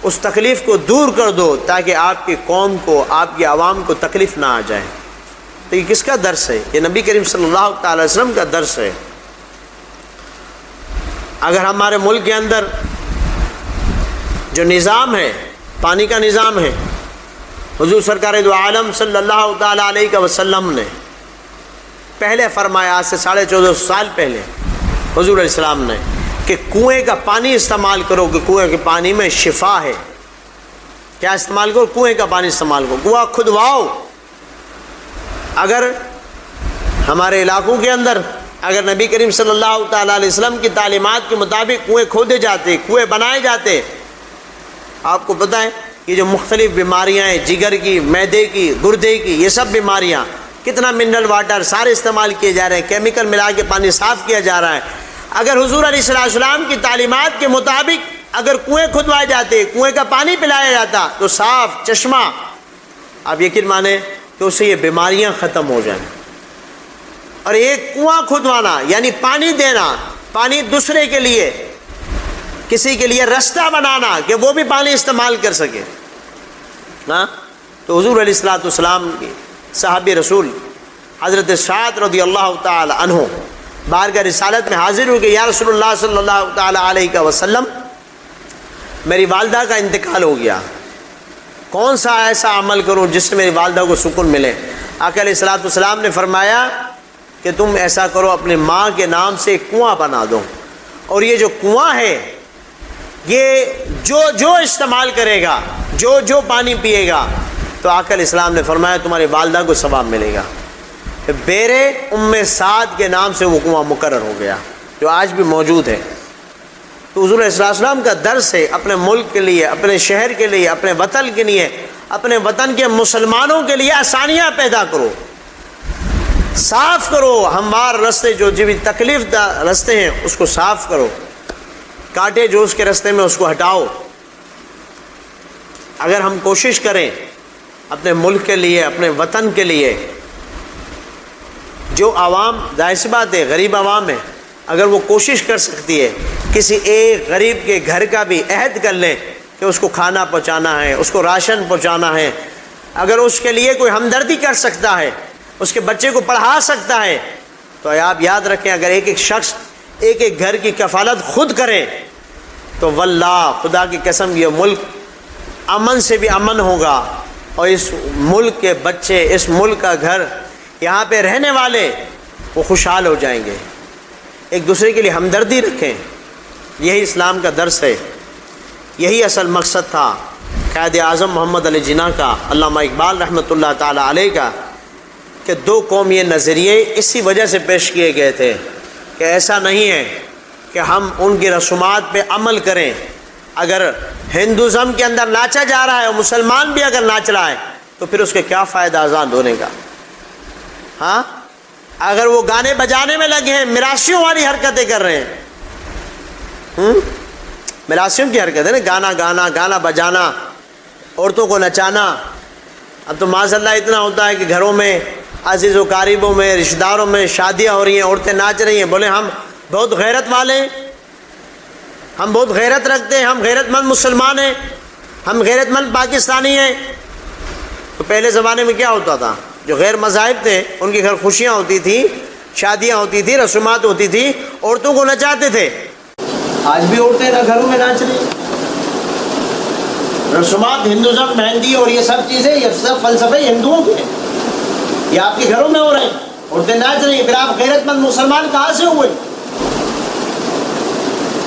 اس تکلیف کو دور کر دو تاکہ آپ کی قوم کو، آپ کی عوام کو تکلیف نہ آ جائے۔ تو یہ کس کا درس ہے؟ یہ نبی کریم صلی اللہ تعالی علیہ وسلم کا درس ہے۔ اگر ہمارے ملک کے اندر جو نظام ہے، پانی کا نظام ہے، حضور سرکار دو عالم صلی اللہ تعالی علیہ وسلم نے پہلے فرمایا، آج سے 1450 سال پہلے حضور علیہ السلام نے، کہ کنویں کا پانی استعمال کرو کہ کنویں کے پانی میں شفا ہے۔ کیا استعمال کرو؟ کنویں کا پانی استعمال کرو، کنواں کھدواؤ۔ اگر ہمارے علاقوں کے اندر اگر نبی کریم صلی اللہ تعالیٰ علیہ وسلم کی تعلیمات کے مطابق کنویں کھودے جاتے، کنویں بنائے جاتے، آپ کو پتہ ہے یہ جو مختلف بیماریاں ہیں، جگر کی، معدے کی، گردے کی، یہ سب بیماریاں، کتنا منرل واٹر سارے استعمال کیے جا رہے ہیں، کیمیکل ملا کے پانی صاف کیا جا رہا ہے۔ اگر حضور علیہ السلام کی تعلیمات کے مطابق اگر کنویں کھدوائے جاتے، کنویں کا پانی پلایا جاتا تو صاف چشمہ، آپ یقین مانیں کہ اس سے یہ بیماریاں ختم ہو جائیں۔ اور ایک کنواں کھدوانا یعنی پانی دینا، پانی دوسرے کے لیے، کسی کے لیے رستہ بنانا کہ وہ بھی پانی استعمال کر سکے۔ ہاں، تو حضور علیہ السلام کی صحابی رسول حضرت سعد رضی اللہ تعالی عنہ بارگاہ رسالت میں حاضر ہو کہ یا رسول اللہ صلی اللہ تعالی علیہ وسلم، میری والدہ کا انتقال ہو گیا، کون سا ایسا عمل کروں جس سے میری والدہ کو سکون ملے؟ آقا علیہ السلام نے فرمایا کہ تم ایسا کرو، اپنے ماں کے نام سے ایک کنواں بنا دو، اور یہ جو کنواں ہے یہ جو استعمال کرے گا، جو پانی پیے گا، تو آقا علیہ السلام نے فرمایا تمہاری والدہ کو ثواب ملے گا۔ بیر ام سعد کے نام سے وہ کنواں مقرر ہو گیا، جو آج بھی موجود ہے۔ تو حضور علیہ السلام کا درس ہے اپنے ملک کے لیے، اپنے شہر کے لیے، اپنے وطن کے لیے، اپنے وطن کے مسلمانوں کے لیے آسانیاں پیدا کرو، صاف کرو ہموار رستے، جو بھی تکلیف دہ رستے ہیں اس کو صاف کرو، کانٹے جو اس کے رستے میں اس کو ہٹاؤ۔ اگر ہم کوشش کریں اپنے ملک کے لیے، اپنے وطن کے لیے، جو عوام، ظاہر سی بات ہے غریب عوام ہے، اگر وہ کوشش کر سکتی ہے کسی ایک غریب کے گھر کا بھی عہد کر لیں کہ اس کو کھانا پہنچانا ہے، اس کو راشن پہنچانا ہے، اگر اس کے لیے کوئی ہمدردی کر سکتا ہے، اس کے بچے کو پڑھا سکتا ہے، تو آپ یاد رکھیں اگر ایک شخص ایک گھر کی کفالت خود کرے تو واللہ خدا کی قسم یہ ملک امن سے بھی امن ہوگا، اور اس ملک کے بچے، اس ملک کا گھر، یہاں پہ رہنے والے وہ خوشحال ہو جائیں گے۔ ایک دوسرے کے لیے ہمدردی رکھیں، یہی اسلام کا درس ہے، یہی اصل مقصد تھا قائد اعظم محمد علی جناح کا، علامہ اقبال رحمۃ اللہ تعالی علیہ کا، کہ دو قومی نظریے اسی وجہ سے پیش کیے گئے تھے کہ ایسا نہیں ہے کہ ہم ان کی رسومات پہ عمل کریں۔ اگر ہندوازم کے اندر ناچا جا رہا ہے اور مسلمان بھی اگر ناچ رہا ہے تو پھر اس کے کیا فائدہ آزاد ہونے کا؟ ہاں، اگر وہ گانے بجانے میں لگے ہیں، مراسیوں والی حرکتیں کر رہے ہیں، مراسیوں کی حرکتیں نا، گانا بجانا، عورتوں کو نچانا۔ اب تو معاذ اللہ اتنا ہوتا ہے کہ گھروں میں، عزیز و قریبوں میں، رشتہ داروں میں شادیاں ہو رہی ہیں، عورتیں ناچ رہی ہیں، بولے ہم بہت غیرت والے ہیں، ہم بہت غیرت رکھتے ہیں، ہم غیرت مند مسلمان ہیں، ہم غیرت مند پاکستانی ہیں۔ تو پہلے زمانے میں کیا ہوتا تھا؟ جو غیر مذاہب تھے ان کے گھر خوشیاں ہوتی تھیں، شادیاں ہوتی تھی، رسومات ہوتی تھی، عورتوں کو نچاتے تھے۔ آج بھی عورتیں گھروں میں ناچ رہی، رسومات، ہندوازم، مہندی اور یہ سب چیزیں، یہ سب فلسفے ہندوؤں کے ہیں، یہ آپ کے گھروں میں ہو رہے ہیں، عورتیں ناچ رہی ہیں۔ پھر آپ غیرت مند مسلمان کہاں سے ہوئے؟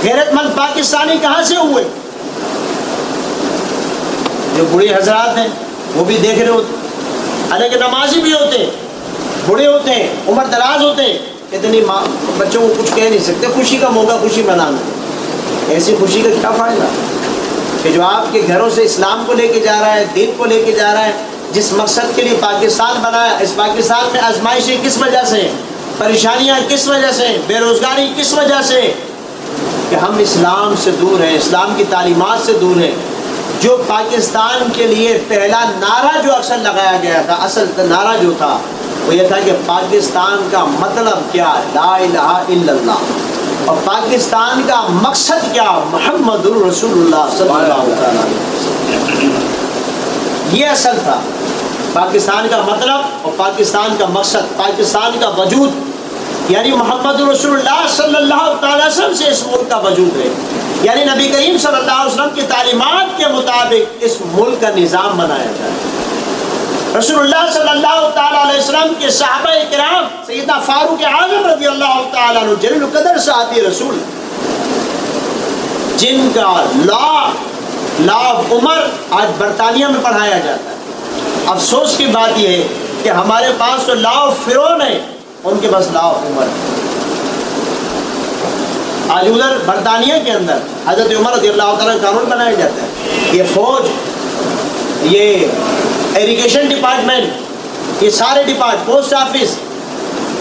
غیرت مند پاکستانی کہاں سے ہوئے؟ جو بوڑھی حضرات ہیں وہ بھی دیکھ رہے ہوتے، حالانکہ نمازی بھی ہوتے ہیں، بوڑھے ہوتے ہیں، عمر دراز ہوتے ہیں، اتنی بچوں کو کچھ کہہ نہیں سکتے، خوشی کا موقع خوشی منانا۔ ایسی خوشی کا کیا فائدہ کہ جو آپ کے گھروں سے اسلام کو لے کے جا رہا ہے، دین کو لے کے جا رہا ہے، جس مقصد کے لیے پاکستان بنایا، اس پاکستان میں آزمائشیں کس وجہ سے، پریشانیاں کس وجہ سے، بے روزگاری کس وجہ سے؟ کہ ہم اسلام سے دور ہیں، اسلام کی تعلیمات سے دور ہیں۔ جو پاکستان کے لیے پہلا نعرہ جو اکثر لگایا گیا تھا، اصل نعرہ جو تھا وہ یہ تھا کہ پاکستان کا مطلب کیا، لا الہ الا اللہ، اور پاکستان کا مقصد کیا، محمد الرسول اللہ صلی اللہ علیہ وسلم۔ یہ اصل تھا پاکستان کا مطلب اور پاکستان کا مقصد، پاکستان کا وجود، یعنی محمد رسول اللہ صلی اللہ تعالی وسلم سے اس ملک کا وجود ہے، یعنی نبی کریم صلی اللہ علیہ وسلم کی تعلیمات کے مطابق اس ملک کا نظام بنایا جائے۔ رسول اللہ صلی اللہ تعالی علیہ وسلم کے صحابہ کرام، سیدنا فاروق اعظم رضی اللہ تعالیٰ عنہ جلیل القدر صحابی رسول، جن کا لا آف عمر آج برطانیہ میں پڑھایا جاتا ہے۔ افسوس کی بات یہ ہے کہ ہمارے پاس تو لا آف فرعون ہے، ان کے پاس لا آف عمر ہے۔ آج ادھر برطانیہ کے اندر حضرت عمر رضی اللہ تعالیٰ قانون بنایا جاتا ہے، یہ فوج، یہ ایریگیشن ڈپارٹمنٹ، یہ سارے ڈپارٹ، پوسٹ آفس،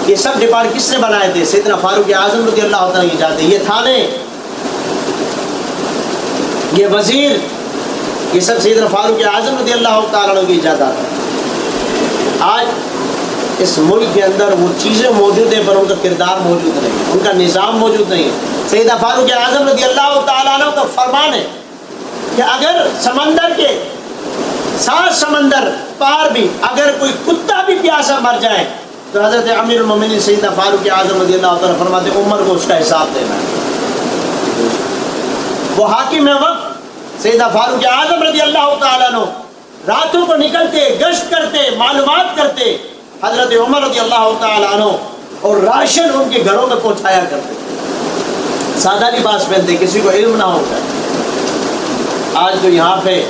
یہ سب ڈپارٹ کس نے بنائے تھے؟ سیدنا فاروق اعظم رضی اللہ تعالیٰ کی ایجاد ہے۔ یہ تھانے، یہ وزیر، یہ سب سیدنا فاروق اعظم رضی اللہ تعالیٰ کی ایجادات ہے۔ آج اس ملک کے اندر وہ چیزیں موجود ہیں پر ان کا کردار موجود نہیں، ان کا نظام موجود نہیں ہے۔ سیدنا فاروق اعظم رضی اللہ تعالیٰ عنہ کا فرمان ہے کہ اگر سمندر کے 7 سمندر پار بھی اگر کوئی کتا بھی پیاسا مر جائے تو حضرت امیر المومنین سیدنا فاروق اعظم رضی اللہ تعالیٰ فرماتے ہیں عمر کو اس کا حساب دینا ہے۔ وہ حاکم وقت سیدنا فاروق اعظم رضی اللہ تعالیٰ عنہ راتوں کو نکلتے، گشت کرتے، معلومات کرتے، حضرت عمر رضی اللہ تعالیٰ عنہ اور راشن ان کے گھروں میں پہنچایا کرتے، سادہ لباس پہنتے، کسی کو علم نہ ہوتا ہے۔ آج تو یہاں پہ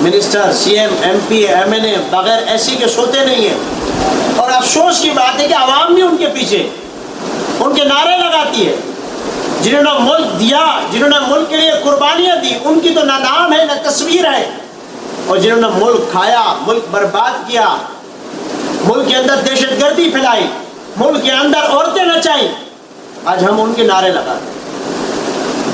minister, C M, M P, M N A بغیر ایسی کے سوتے نہیں ہیں، اور افسوس کی بات ہے کہ عوام بھی ان کے پیچھے ان کے نعرے لگاتی ہے۔ جنہوں نے ملک دیا، جنہوں نے ملک کے لیے قربانیاں دی، ان کی تو نہ نام ہے نہ تصویر ہے، اور جنہوں نے ملک کھایا، ملک برباد کیا، ملک کے اندر دہشت گردی پھیلائی، ملک کے اندر عورتیں نچائیں، آج ہم ان کے نعرے لگاتے ہیں۔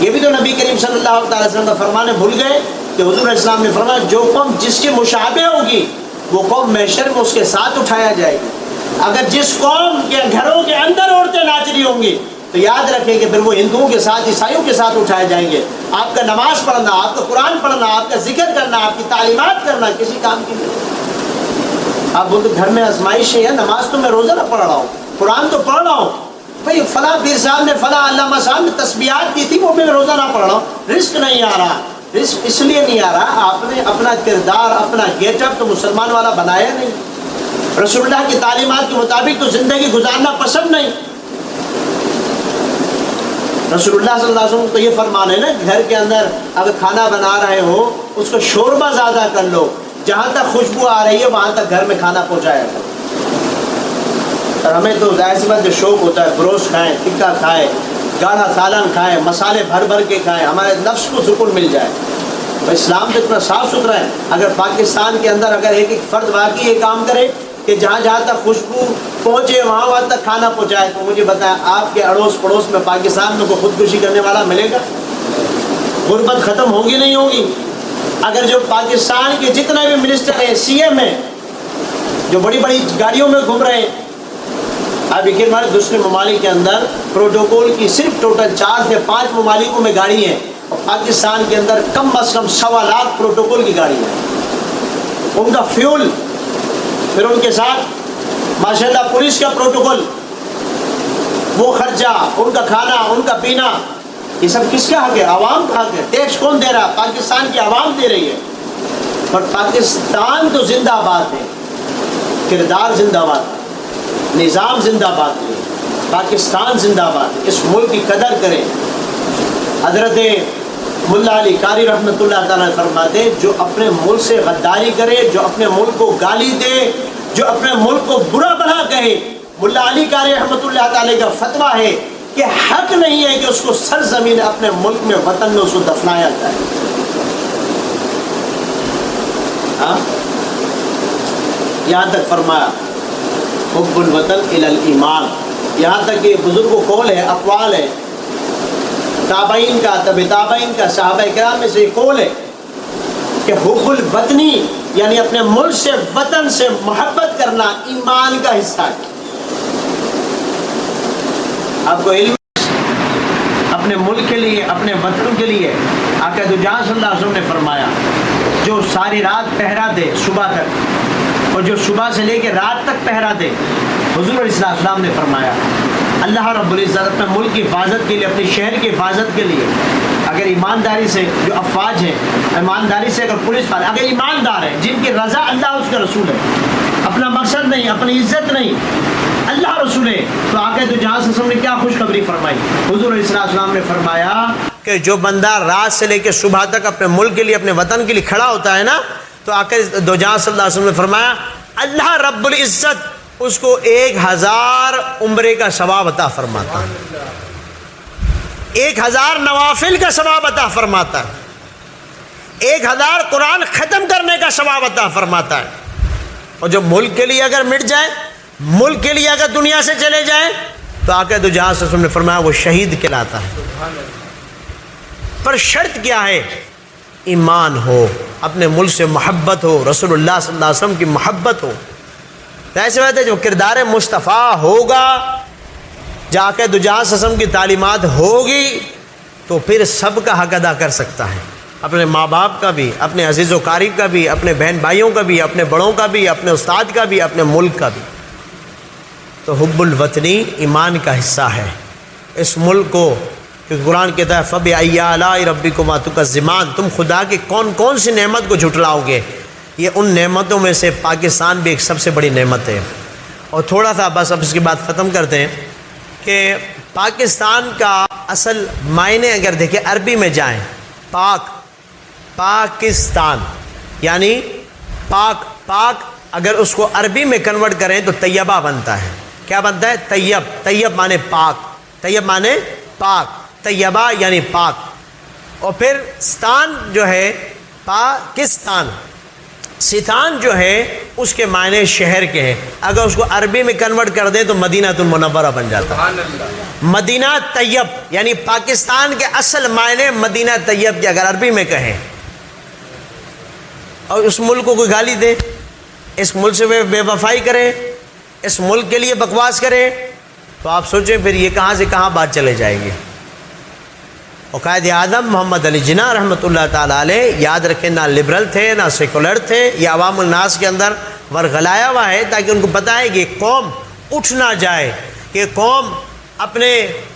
یہ بھی تو نبی کریم صلی اللہ علیہ وسلم کا فرمان ہے، بھول گئے کہ حضور اسلام نے فرمایا جو قوم جس کے مشابہ ہوگی وہ قوم محشر میں اس کے ساتھ اٹھایا جائے گی۔ اگر جس قوم کے گھروں کے اندر عورتیں ناچ رہی ہوں گی تو یاد رکھیں کہ پھر وہ ہندوؤں کے ساتھ، عیسائیوں کے ساتھ اٹھائے جائیں گے۔ آپ کا نماز پڑھنا، آپ کا قرآن پڑھنا، آپ کا ذکر کرنا، آپ کی تعلیمات کرنا کسی کام کی نہیں۔ آپ بولتے گھر میں آزمائش ہے، نماز تو میں روزہ نہ پڑھ رہا ہوں، قرآن تو پڑھ رہا ہوں، بھائی فلاں پیر صاحب نے، فلاں علامہ صاحب نے تسبیحات کی تھی، وہ میں روزہ نہ پڑھ رہا ہوں۔ رزق نہیں آ رہا، رزق اس لیے نہیں آ رہا آپ نے اپنا کردار، اپنا گیٹ اپ تو مسلمان والا بنایا نہیں، رسول اللہ کی تعلیمات کے مطابق تو زندگی گزارنا پسند نہیں۔ رسول اللہ صلی اللہ علیہ وسلم تو یہ فرمان ہے نا، گھر کے اندر اگر کھانا بنا رہے ہو اس کو شوربہ زیادہ کر لو، جہاں تک خوشبو آ رہی ہے وہاں تک گھر میں کھانا پہنچایا کرو۔ اور ہمیں تو ظاہر سی بات جو شوق ہوتا ہے گوشت کھائیں، ٹکا کھائیں، گاڑھا سالن کھائیں، مسالے بھر بھر کے کھائیں، ہمارے نفس کو سکون مل جائے۔ تو اسلام تو اتنا صاف ستھرا ہے، اگر پاکستان کے اندر اگر ایک ایک فرد واقعی یہ کام کرے کہ جہاں جہاں تک خوشبو پہنچے وہاں وہاں تک کھانا پہنچائے، تو مجھے بتائیں آپ کے اڑوس پڑوس میں پاکستان میں کوئی خودکشی کرنے والا ملے گا؟ غربت ختم ہوگی نہیں ہوگی؟ اگر جو پاکستان کے جتنے بھی منسٹر ہیں، سی ایم ہیں، جو بڑی بڑی گاڑیوں میں گھوم رہے ہیں، اب یقین ہمارے دوسرے ممالک کے اندر پروٹوکول کی صرف ٹوٹل 4 سے 5 ممالکوں میں گاڑی ہیں، اور پاکستان کے اندر کم از کم 1.25 لاکھ پروٹوکول کی گاڑی ہے۔ ان کا فیول، پھر ان کے ساتھ ماشاءاللہ پولیس کا پروٹوکول، وہ خرچہ، ان کا کھانا، ان کا پینا، یہ سب کس کا حق ہے؟ عوام کا حق ہے۔ ٹیکس کون دے رہا؟ پاکستان کی عوام دے رہی ہے۔ اور پاکستان تو زندہ باد ہے، کردار زندہ باد ہے، نظام زندہ باد ہے، پاکستان زندہ باد۔ اس ملک کی قدر کریں۔ حضرت ملا علی قاری رحمۃ اللہ تعالیٰ فرماتے جو اپنے ملک سے غداری کرے، جو اپنے ملک کو گالی دے، جو اپنے ملک کو برا بھلا کہے، ملا علی قاری رحمۃ اللہ تعالیٰ کا فتویٰ ہے کہ حق نہیں ہے کہ اس کو سرزمین اپنے ملک میں، وطن میں اس کو دفنایا جائے۔ ہاں، یہاں تک فرمایا حب الوطن الی الایمان، یہاں تک کہ بزرگوں قول ہے، اقوال ہے، تابعین کا، تابعین کا، صحابہ کرام میں سے قول ہے کہ کہ حب الوطنی یعنی اپنے ملک سے وطن سے محبت کرنا ایمان کا حصہ ہے۔ آپ کو علم اپنے ملک کے لیے اپنے وطن کے لیے آقا دو جہاں صلی اللہ علیہ وسلم نے فرمایا جو ساری رات پہرا دے صبح تک اور جو صبح سے لے کے رات تک پہرا دے، حضور علیہ السلام نے فرمایا اللہ رب العزت اپنے ملک کی حفاظت کے لیے اپنے شہر کی حفاظت کے لیے اگر ایمانداری سے جو افواج ہیں ایمانداری سے اگر پولیس والے اگر ایماندار ہیں جن کی رضا اللہ اس کا رسول ہے، اپنا مقصد نہیں اپنی عزت نہیں اللہ رسول ہے، تو آقا دو جہاں صلی اللہ علیہ وسلم نے کیا خوشخبری فرمائی؟ حضور علیہ السلام نے فرمایا کہ جو بندہ رات سے لے کے صبح تک اپنے ملک کے لیے اپنے وطن کے لیے کھڑا ہوتا ہے نا، تو آقا دو جہاں صلی اللہ علیہ وسلم نے فرمایا اللہ رب العزت اس کو 1000 عمرے کا ثواب عطا فرماتا ہے، 1000 نوافل کا ثواب عطا فرماتا ہے، 1000 قرآن ختم کرنے کا ثواب عطا فرماتا ہے۔ اور جو ملک کے لیے اگر مٹ جائے، ملک کے لیے اگر دنیا سے چلے جائے، تو آقا دو جہاں صلی اللہ علیہ وسلم نے فرمایا وہ شہید کہلاتا ہے۔ پر شرط کیا ہے؟ ایمان ہو، اپنے ملک سے محبت ہو، رسول اللہ صلی اللہ علیہ وسلم کی محبت ہو۔ ایسے بات ہے جو کردار مصطفیٰ ہوگا، جا کے دو جہاں صلی اللہ علیہ وسلم کی تعلیمات ہوگی، تو پھر سب کا حق ادا کر سکتا ہے، اپنے ماں باپ کا بھی، اپنے عزیز و قریب کا بھی، اپنے بہن بھائیوں کا بھی، اپنے بڑوں کا بھی، اپنے استاد کا بھی، اپنے ملک کا بھی۔ تو حب الوطنی ایمان کا حصہ ہے۔ اس ملک کو کہ قرآن کہتا ہے فَبِأَيِّ آلَاءِ رَبِّكُمَا تُكَذِّبَانِ، تم خدا کی کون کون سی نعمت کو جھٹلاؤ گے؟ یہ ان نعمتوں میں سے پاکستان بھی ایک سب سے بڑی نعمت ہے۔ اور تھوڑا سا بس اب اس کی بات ختم کرتے ہیں کہ پاکستان کا اصل معنی اگر دیکھیں عربی میں جائیں، پاکستان یعنی پاک اگر اس کو عربی میں کنورٹ کریں تو طیبہ بنتا ہے۔ کیا بنتا ہے؟ طیب معنی پاک، طیب معنی پاک، طیبہ یعنی پاک۔ اور پھر ستان جو ہے پاکستان، ستان جو ہے اس کے معنی شہر کے ہیں، اگر اس کو عربی میں کنورٹ کر دیں تو مدینہ المنورہ بن جاتا ہے۔ مدینہ طیب یعنی پاکستان کے اصل معنی مدینہ طیب کے اگر عربی میں کہیں، اور اس ملک کو کوئی گالی دے، اس ملک سے بے وفائی کرے، اس ملک کے لیے بکواس کرے، تو آپ سوچیں پھر یہ کہاں سے کہاں بات چلے جائے گی۔ اور قائد اعظم محمد علی جناح رحمۃ اللہ تعالیٰ علیہ، یاد رکھیں، نہ لبرل تھے نہ سیکولر تھے، یہ عوام الناس کے اندر ورغلایا ہوا ہے تاکہ ان کو پتہ ہے کہ قوم اٹھ نہ جائے، کہ قوم اپنے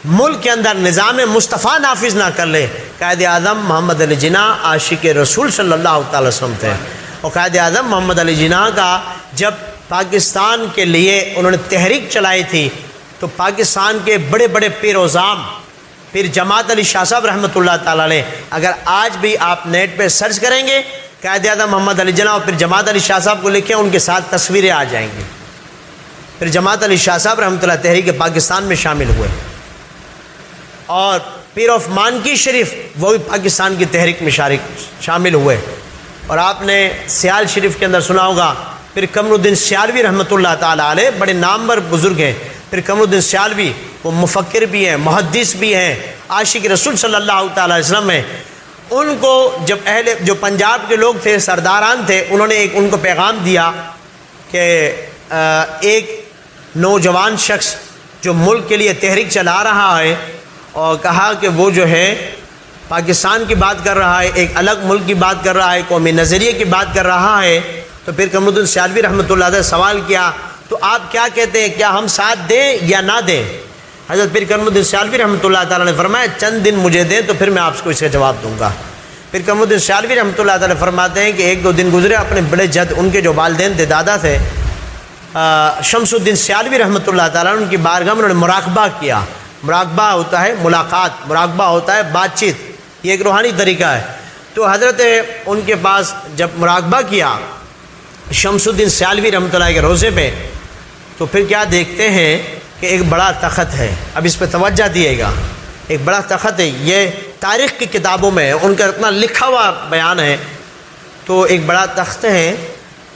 ملک کے اندر نظام مصطفیٰ نافذ نہ کر لے۔ قائد اعظم محمد علی جناح عاشق رسول صلی اللہ تعالی وسلم تھے، اور قائد اعظم محمد علی جناح کا جب پاکستان کے لیے انہوں نے تحریک چلائی تھی تو پاکستان کے بڑے بڑے پیر و زام، پھر جماعت علی شاہ صاحب رحمۃ اللہ تعالیٰ علیہ، اگر آج بھی آپ نیٹ پہ سرچ کریں گے قائد اعظم محمد علی جناح اور پھر جماعت علی شاہ صاحب کو لکھیں، ان کے ساتھ تصویریں آ جائیں گی۔ پھر جماعت علی شاہ صاحب رحمۃ اللہ تحریک پاکستان میں شامل ہوئے، اور پیر آف مانکی شریف وہ بھی پاکستان کی تحریک میں شامل ہوئے۔ اور آپ نے سیال شریف کے اندر سنا ہوگا، پھر قمر الدین سیالوی رحمۃ اللہ تعالیٰ علیہ، بڑے نامور بزرگ ہیں۔ پھر قمر الدین سیالوی وہ مفکر بھی ہیں، محدث بھی ہیں، عاشق رسول صلی اللہ تعالیٰ علیہ وسلم ہیں۔ ان کو جب جو پنجاب کے لوگ تھے، سرداران تھے، انہوں نے ان کو پیغام دیا کہ ایک نوجوان شخص جو ملک کے لیے تحریک چلا رہا ہے، اور کہا کہ وہ جو ہے پاکستان کی بات کر رہا ہے، ایک الگ ملک کی بات کر رہا ہے، قومی نظریے کی بات کر رہا ہے۔ تو پھر قمر الدین سیالوی رحمۃ اللہ علیہ سوال کیا، تو آپ کیا کہتے ہیں، کیا ہم ساتھ دیں یا نہ دیں؟ حضرت پھر قمر الدین سیالوی رحمۃ اللہ تعالیٰ نے فرمایا چند دن مجھے دیں تو پھر میں آپ کو اس کا جواب دوں گا۔ پھر قمر الدین سیالوی رحمۃ اللہ تعالیٰ فرماتے ہیں کہ 1-2 دن گزرے، اپنے بڑے جد ان کے جو والدین تھے، دادا تھے شمس الدین سیالوی رحمۃ اللہ تعالیٰ نے، ان کی بارگاہ میں انہوں نے مراقبہ کیا۔ مراقبہ ہوتا ہے ملاقات، مراقبہ ہوتا ہے بات چیت، یہ ایک روحانی طریقہ ہے۔ تو حضرت ان کے پاس جب مراقبہ کیا شمس الدین سیالوی رحمۃ اللہ کے روزے پہ، تو پھر کیا دیکھتے ہیں کہ ایک بڑا تخت ہے، اب اس پہ توجہ دیے گا، ایک بڑا تخت ہے، یہ تاریخ کی کتابوں میں ان کا اتنا لکھا ہوا بیان ہے۔ تو ایک بڑا تخت ہے،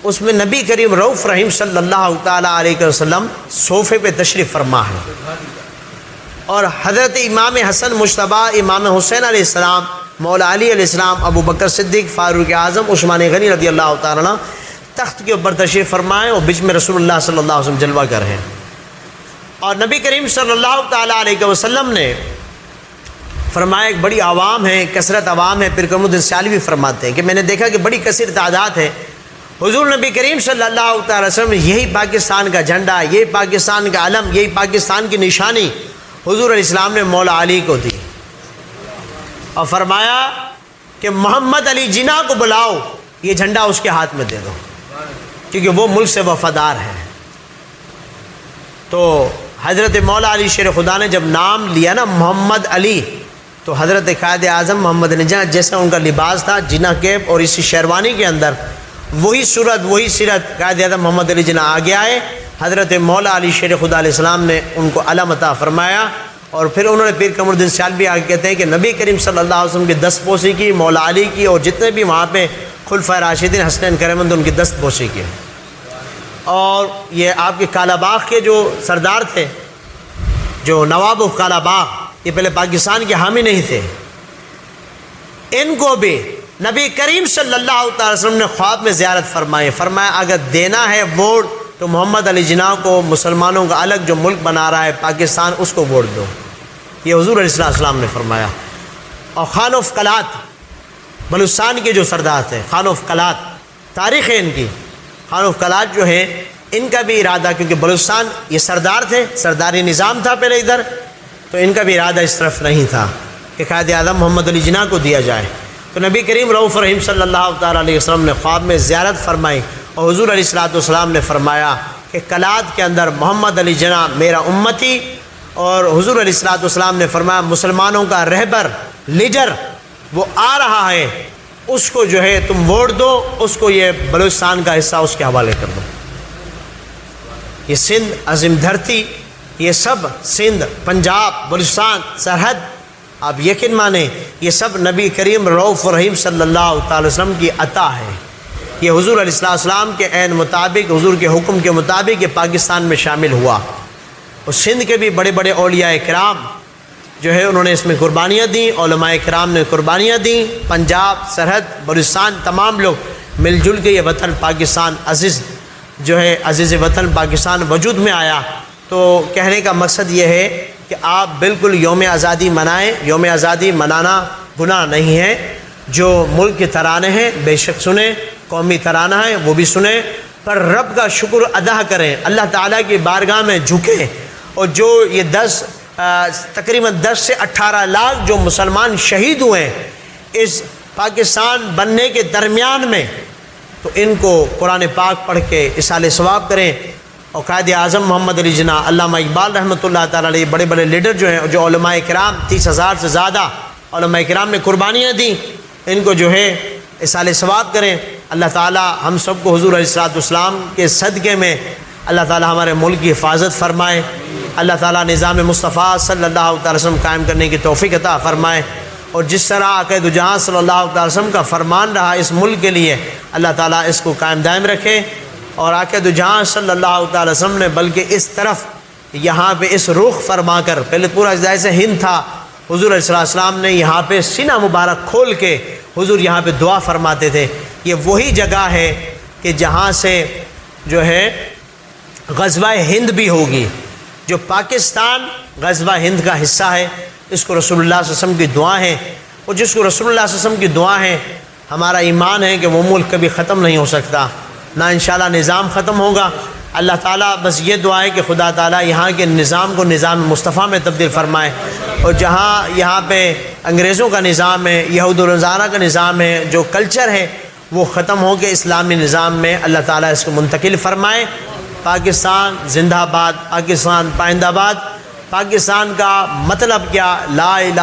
اس میں نبی کریم رؤوف رحیم صلی اللہ تعالیٰ علیہ وسلم صوفے پہ تشریف فرما ہے، اور حضرت امام حسن مجتبیٰ امام حسین علیہ السلام مولا علی علیہ السلام، ابو بکر صدیق، فاروق اعظم، عثمان غنی رضی اللہ تعالیٰ عنہ تخت کے اوپر تشریف فرمائے اور بیچ میں رسول اللہ صلی اللہ علیہ وسلم جلوہ گر ہیں۔ اور نبی کریم صلی اللہ تعالیٰ علیہ وسلم نے فرمایا ایک بڑی عوام ہے، کثرت عوام ہے۔ پھر کمرالدین سیالوی بھی فرماتے ہیں کہ میں نے دیکھا کہ بڑی کثیر تعداد ہے۔ حضور نبی کریم صلی اللہ تعالیٰ علیہ وسلم، یہی پاکستان کا جھنڈا، یہی پاکستان کا علم، یہی پاکستان کی نشانی حضور علیہ السلام نے مولا علی کو دی اور فرمایا کہ محمد علی جناح کو بلاؤ، یہ جھنڈا اس کے ہاتھ میں دے دو، کیونکہ وہ ملک سے وفادار ہے۔ تو حضرت مولا علی شیر خدا نے جب نام لیا نا محمد علی، تو حضرت قائد اعظم محمد علی جناح جیسا ان کا لباس تھا، جناح کیپ اور اسی شیروانی کے اندر وہی صورت وہی سیرت قائد اعظم محمد علی جناح آگے آئے۔ حضرت مولا علی شیر خدا علیہ السلام نے ان کو علم عطا فرمایا، اور پھر انہوں نے پیر قمرالدین سیالوی آگے کہتے ہیں کہ نبی کریم صلی اللہ علیہ وسلم کی دست بوسی کی، مولا علی کی، اور جتنے بھی وہاں پہ خلفائے راشدین حسنین کرمند ان کی دست بوسی کی۔ اور یہ آپ کے کالا باغ کے جو سردار تھے، جو نواب آف کالا باغ، یہ پہلے پاکستان کے حامی نہیں تھے، ان کو بھی نبی کریم صلی اللہ علیہ وسلم نے خواب میں زیارت فرمایا اگر دینا ہے ووٹ تو محمد علی جناح کو، مسلمانوں کا الگ جو ملک بنا رہا ہے پاکستان، اس کو ووٹ دو۔ یہ حضور علیہ السلام نے فرمایا۔ اور خان آف کلات، بلوچستان کے جو سردار تھے، خان آف کلات، تاریخ ہے ان کی، خان آف کلات جو ہیں ان کا بھی ارادہ، کیونکہ بلوچستان یہ سردار تھے، سرداری نظام تھا پہلے ادھر، تو ان کا بھی ارادہ اس طرف نہیں تھا کہ قائد اعظم محمد علی جناح کو دیا جائے۔ تو نبی کریم رؤوف رحیم صلی اللہ تعالیٰ علیہ وسلم نے خواب میں زیارت فرمائی، اور حضور علیہ السلام نے فرمایا کہ کلات کے اندر محمد علی جناح میرا امتی، اور حضور علیہ السلام نے فرمایا مسلمانوں کا رہبر، لیڈر وہ آ رہا ہے، اس کو جو ہے تم ووٹ دو، اس کو یہ بلوچستان کا حصہ اس کے حوالے کر دو۔ یہ سندھ عظیم دھرتی، یہ سب سندھ، پنجاب، بلوچستان، سرحد، آپ یقین مانیں یہ سب نبی کریم رؤوف رحیم صلی اللہ تعالی وسلم کی عطا ہے۔ یہ حضور علیہ السلام کے عین مطابق، حضور کے حکم کے مطابق یہ پاکستان میں شامل ہوا۔ اور سندھ کے بھی بڑے بڑے اولیاء کرام جو ہے انہوں نے اس میں قربانیاں دیں، علماء کرام نے قربانیاں دیں، پنجاب، سرحد، بلوچستان، تمام لوگ مل جل کے یہ وطن پاکستان عزیز جو ہے، عزیز وطن پاکستان وجود میں آیا۔ تو کہنے کا مقصد یہ ہے کہ آپ بالکل یوم آزادی منائیں، یوم آزادی منانا گناہ نہیں ہے۔ جو ملک کے ترانے ہیں بے شک سنیں، قومی ترانہ ہے وہ بھی سنیں، پر رب کا شکر ادا کریں، اللہ تعالیٰ کی بارگاہ میں جھکیں۔ اور جو یہ تقریباً 10 سے 18 لاکھ جو مسلمان شہید ہوئے ہیں اس پاکستان بننے کے درمیان میں، تو ان کو قرآن پاک پڑھ کے اصالِ ثواب کریں۔ اور قائد اعظم محمد علی جناح، علامہ اقبال رحمۃ اللہ تعالیٰ علیہ، بڑے بڑے لیڈر جو ہیں، جو علماء کرام 30,000 سے زیادہ علماء کرام نے قربانیاں دیں، ان کو جو ہے اصالِ ثواب کریں۔ اللہ تعالیٰ ہم سب کو حضور علیہ السلام کے صدقے میں اللہ تعالیٰ ہمارے ملک کی حفاظت فرمائے، اللہ تعالیٰ نظام مصطفیٰ صلی اللہ علیہ وسلم قائم کرنے کی توفیق عطا فرمائے، اور جس طرح عقائد جہاں صلی اللہ علیہ وسلم کا فرمان رہا اس ملک کے لیے، اللہ تعالیٰ اس کو قائم دائم رکھے۔ اور عقائد جہاں صلی اللہ علیہ وسلم نے بلکہ اس طرف یہاں پہ اس رخ فرما کر، پہلے پورا جیسے ہند تھا، حضور علیہ السلام نے یہاں پہ سینہ مبارک کھول کے حضور یہاں پہ دعا فرماتے تھے۔ یہ وہی جگہ ہے کہ جہاں سے جو ہے غزوہ ہند بھی ہوگی، جو پاکستان غزوہ ہند کا حصہ ہے، اس کو رسول اللہ صلی اللہ علیہ وسلم کی دعا ہے، اور جس کو رسول اللہ صلی اللہ علیہ وسلم کی دعا ہے، ہمارا ایمان ہے کہ وہ ملک کبھی ختم نہیں ہو سکتا، نہ انشاءاللہ نظام ختم ہوگا۔ اللہ تعالیٰ بس یہ دعا ہے کہ خدا تعالیٰ یہاں کے نظام کو نظام مصطفیٰ میں تبدیل فرمائے، اور جہاں یہاں پہ انگریزوں کا نظام ہے، یہود و نصارہ کا نظام ہے، جو کلچر ہے وہ ختم ہو کے اسلامی نظام میں اللہ تعالیٰ اس کو منتقل فرمائے۔ پاکستان زندہ باد، پاکستان پائندہ باد۔ پاکستان کا مطلب کیا؟ لا الہ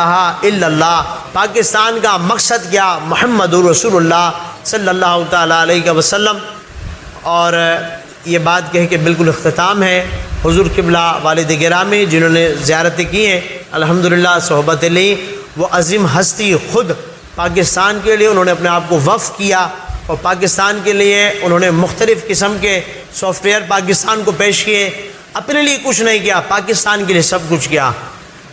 الا اللہ۔ پاکستان کا مقصد کیا؟ محمد رسول اللہ صلی اللہ تعالیٰ علیہ وسلم۔ اور یہ بات کہہ کے بالکل اختتام ہے، حضور قبلہ والد گرامی جنہوں نے زیارتیں کی ہیں، الحمدللہ صحبت لی، وہ عظیم ہستی خود پاکستان کے لیے انہوں نے اپنے آپ کو وقف کیا، اور پاکستان کے لیے انہوں نے مختلف قسم کے سافٹ ویئر پاکستان کو پیش کیے، اپنے لیے کچھ نہیں کیا، پاکستان کے لیے سب کچھ کیا۔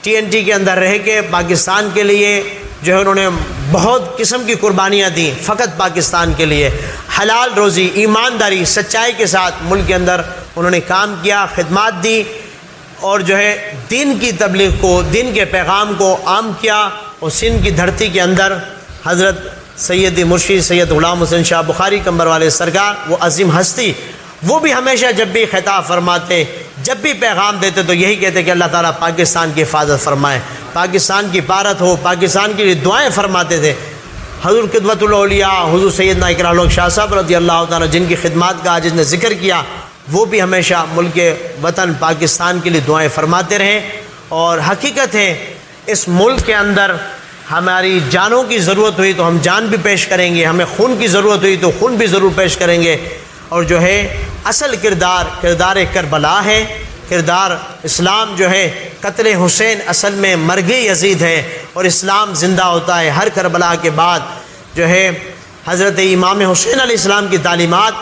TNT کے اندر رہ کے پاکستان کے لیے جو ہے انہوں نے بہت قسم کی قربانیاں دیں فقط پاکستان کے لیے. حلال روزی، ایمانداری، سچائی کے ساتھ ملک کے اندر انہوں نے کام کیا، خدمات دی اور جو ہے دین کی تبلیغ کو، دین کے پیغام کو عام کیا. اور سندھ کی دھرتی کے اندر حضرت سید مرشد سید غلام حسین شاہ بخاری کمبر والے سرکار، وہ عظیم ہستی، وہ بھی ہمیشہ جب بھی خطاب فرماتے، جب بھی پیغام دیتے تو یہی کہتے کہ اللہ تعالیٰ پاکستان کی حفاظت فرمائے، پاکستان کی پارت ہو، پاکستان کے لیے دعائیں فرماتے تھے. حضور قدوۃ الاولیاء حضور سیدنا اقرا الحق شاہ صاحب رضی اللہ تعالیٰ جن کی خدمات کا جس نے ذکر کیا، وہ بھی ہمیشہ ملک وطن پاکستان کے لیے دعائیں فرماتے رہیں. اور حقیقت ہے اس ملک کے اندر ہماری جانوں کی ضرورت ہوئی تو ہم جان بھی پیش کریں گے، ہمیں خون کی ضرورت ہوئی تو خون بھی ضرور پیش کریں گے. اور جو ہے اصل کردار کربلا ہے، کردار اسلام جو ہے قتل حسین اصل میں مرگ یزید ہے، اور اسلام زندہ ہوتا ہے ہر کربلا کے بعد. جو ہے حضرت امام حسین علیہ السلام کی تعلیمات،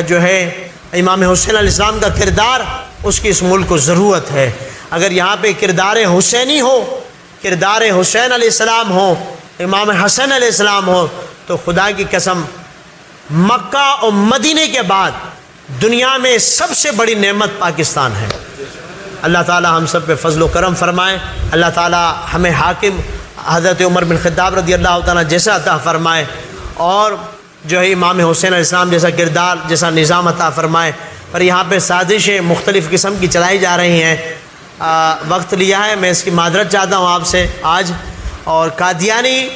جو ہے امام حسین علیہ السلام کا کردار، اس کی اس ملک کو ضرورت ہے. اگر یہاں پہ کردار حسینی ہو، کردار حسین علیہ السلام ہو، امام حسن علیہ السلام ہو، تو خدا کی قسم مکہ اور مدینے کے بعد دنیا میں سب سے بڑی نعمت پاکستان ہے. اللہ تعالی ہم سب پہ فضل و کرم فرمائے. اللہ تعالی ہمیں حاکم حضرت عمر بن خطاب رضی اللہ تعالیٰ جیسا عطا فرمائے، اور جو ہے امام حسین علیہ السلام جیسا کردار، جیسا نظام عطا فرمائے. پر یہاں پہ سازشیں مختلف قسم کی چلائی جا رہی ہیں. وقت لیا ہے، میں اس کی معذرت چاہتا ہوں آپ سے آج. اور قادیانی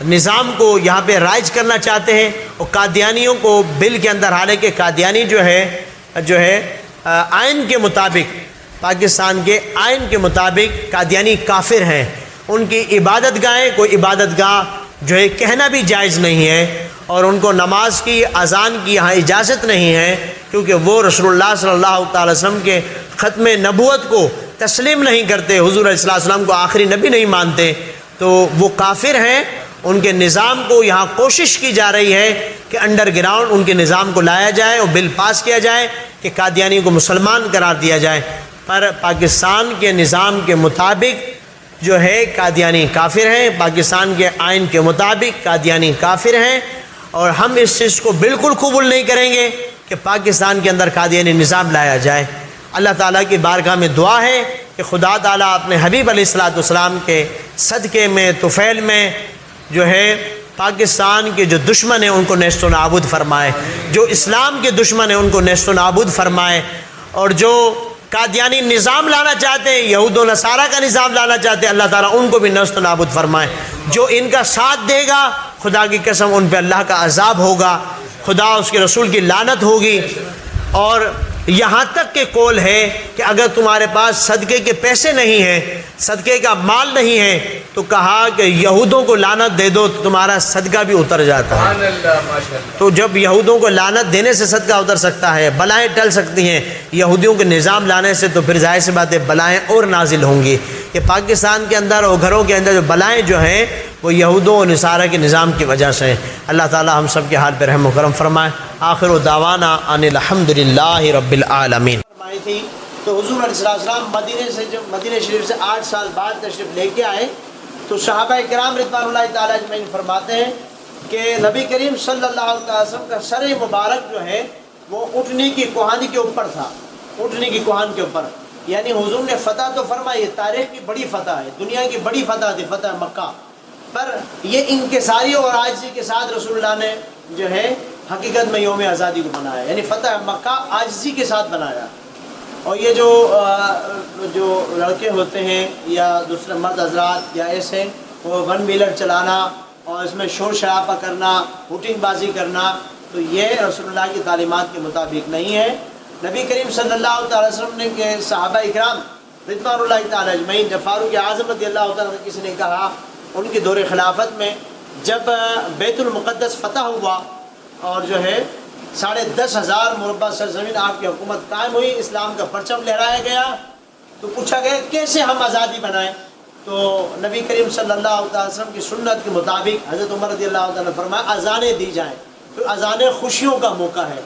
نظام کو یہاں پہ رائج کرنا چاہتے ہیں، اور قادیانیوں کو بل کے اندر، حالانکہ قادیانی جو ہے آئین کے مطابق، پاکستان کے آئین کے مطابق قادیانی کافر ہیں. ان کی عبادت گاہیں، کوئی عبادت گاہ جو ہے کہنا بھی جائز نہیں ہے، اور ان کو نماز کی، اذان کی یہاں اجازت نہیں ہے، کیونکہ وہ رسول اللہ صلی اللہ تعالی وسلم کے ختم نبوت کو تسلیم نہیں کرتے، حضور علیہ السلام کو آخری نبی نہیں مانتے، تو وہ کافر ہیں. ان کے نظام کو یہاں کوشش کی جا رہی ہے کہ انڈر گراؤنڈ ان کے نظام کو لایا جائے اور بل پاس کیا جائے کہ قادیانی کو مسلمان قرار دیا جائے. پر پاکستان کے نظام کے مطابق جو ہے قادیانی کافر ہیں، پاکستان کے آئین کے مطابق قادیانی کافر ہیں، اور ہم اس چیز کو بالکل قبول نہیں کریں گے کہ پاکستان کے اندر قادیانی نظام لایا جائے. اللہ تعالیٰ کی بارگاہ میں دعا ہے کہ خدا تعالیٰ اپنے حبیب علیہ السلام کے صدقے میں، طفیل میں جو ہے پاکستان کے جو دشمن ہیں ان کو نیست و نابود فرمائے، جو اسلام کے دشمن ہیں ان کو نیست و نابود فرمائے، اور جو قادیانی نظام لانا چاہتے ہیں، یہود و نصارہ کا نظام لانا چاہتے ہیں، اللہ تعالیٰ ان کو بھی نیست و نابود فرمائے. جو ان کا ساتھ دے گا خدا کی قسم ان پہ اللہ کا عذاب ہوگا، خدا اس کے رسول کی لعنت ہوگی. اور یہاں تک کہ قول ہے کہ اگر تمہارے پاس صدقے کے پیسے نہیں ہیں، صدقے کا مال نہیں ہے، تو کہا کہ یہودوں کو لعنت دے دو تو تمہارا صدقہ بھی اتر جاتا ہے. تو جب یہودوں کو لعنت دینے سے صدقہ اتر سکتا ہے، بلائیں ٹل سکتی ہیں، یہودیوں کے نظام لانے سے تو پھر ظاہر سی بات ہے بلائیں اور نازل ہوں گی. کہ پاکستان کے اندر اور گھروں کے اندر جو بلائیں جو ہیں وہ یہودوں اور نصارہ کے نظام کی وجہ سے ہیں. اللہ تعالی ہم سب کے حال پہ رحم و کرم فرمائے. آخر دعوانا ان الحمدللہ رب العالمین. فرمائی تھی تو حضور علیہ السلام مدینہ شریف سے 8 سال بعد تشریف لے کے آئے، تو صحابہ کرام رضوان اللہ تعالیٰ اجمعین فرماتے ہیں کہ نبی کریم صلی اللہ علیہ وسلم کا سر مبارک جو ہے وہ اٹھنے کی کوہانی کے اوپر تھا، اٹھنے کی کوہان کے اوپر. یعنی حضور نے فتح تو فرمائی، تاریخ کی بڑی فتح ہے، دنیا کی بڑی فتح تھی، فتح مکہ، پر یہ انکساری اور عاجزی کے ساتھ رسول اللہ نے جو ہے حقیقت میں یوم آزادی کو منایا. یعنی فتح مکہ عاجزی کے ساتھ بنایا. اور یہ جو لڑکے ہوتے ہیں یا دوسرے مرد حضرات یا ایسے وہ 1 ویلر چلانا اور اس میں شور شرابہ کرنا، ہوٹنگ بازی کرنا، تو یہ رسول اللہ کی تعلیمات کے مطابق نہیں ہے. نبی کریم صلی اللہ تعالی وسلم نے کہ صحابہ اکرام رضوان اللہ تعالی اجمعین، جب فاروق اعظم رضی اللہ تعالیٰ کسی نے کہا ان کی دور خلافت میں جب بیت المقدس فتح ہوا اور جو ہے 10,500 مربع سرزمین آپ کی حکومت قائم ہوئی، اسلام کا پرچم لہرایا گیا، تو پوچھا گیا کیسے ہم آزادی بنائیں؟ تو نبی کریم صلی اللہ علیہ وسلم کی سنت کے مطابق حضرت عمر رضی اللہ تعالیٰ نے فرمایا اذانیں دی جائیں. تو اذانیں خوشیوں کا موقع ہے،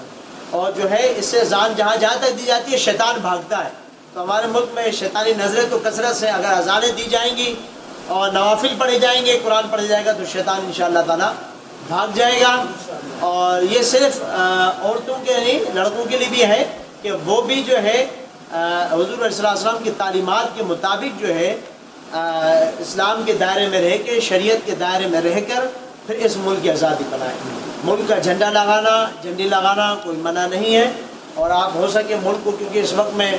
اور جو ہے اس سے اذان جہاں تک دی جاتی ہے شیطان بھاگتا ہے. تو ہمارے ملک میں شیطانی نظریں تو کثرت سے، اگر اذانیں دی جائیں گی اور نوافل پڑھے جائیں گے، قرآن پڑھا جائے گا تو شیطان انشاءاللہ تعالیٰ بھاگ جائے گا۔ اور یہ صرف عورتوں کے نہیں، لڑکوں کے لیے بھی ہے کہ وہ بھی جو ہے حضور علیہ السلام کی تعلیمات کے مطابق جو ہے اسلام کے دائرے میں رہ کے، شریعت کے دائرے میں رہ کر پھر اس ملک کی آزادی بنائیں۔ ملک کا جھنڈا لگانا، جھنڈی لگانا کوئی منع نہیں ہے، اور آپ ہو سکے ملک کو، کیونکہ اس وقت میں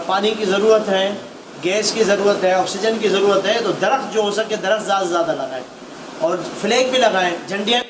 پانی کی ضرورت ہے، گیس کی ضرورت ہے، آکسیجن کی ضرورت ہے، تو درخت جو ہو سکے درخت زیادہ سے زیادہ لگائیں، اور فلیگ بھی لگائیں، جھنڈیاں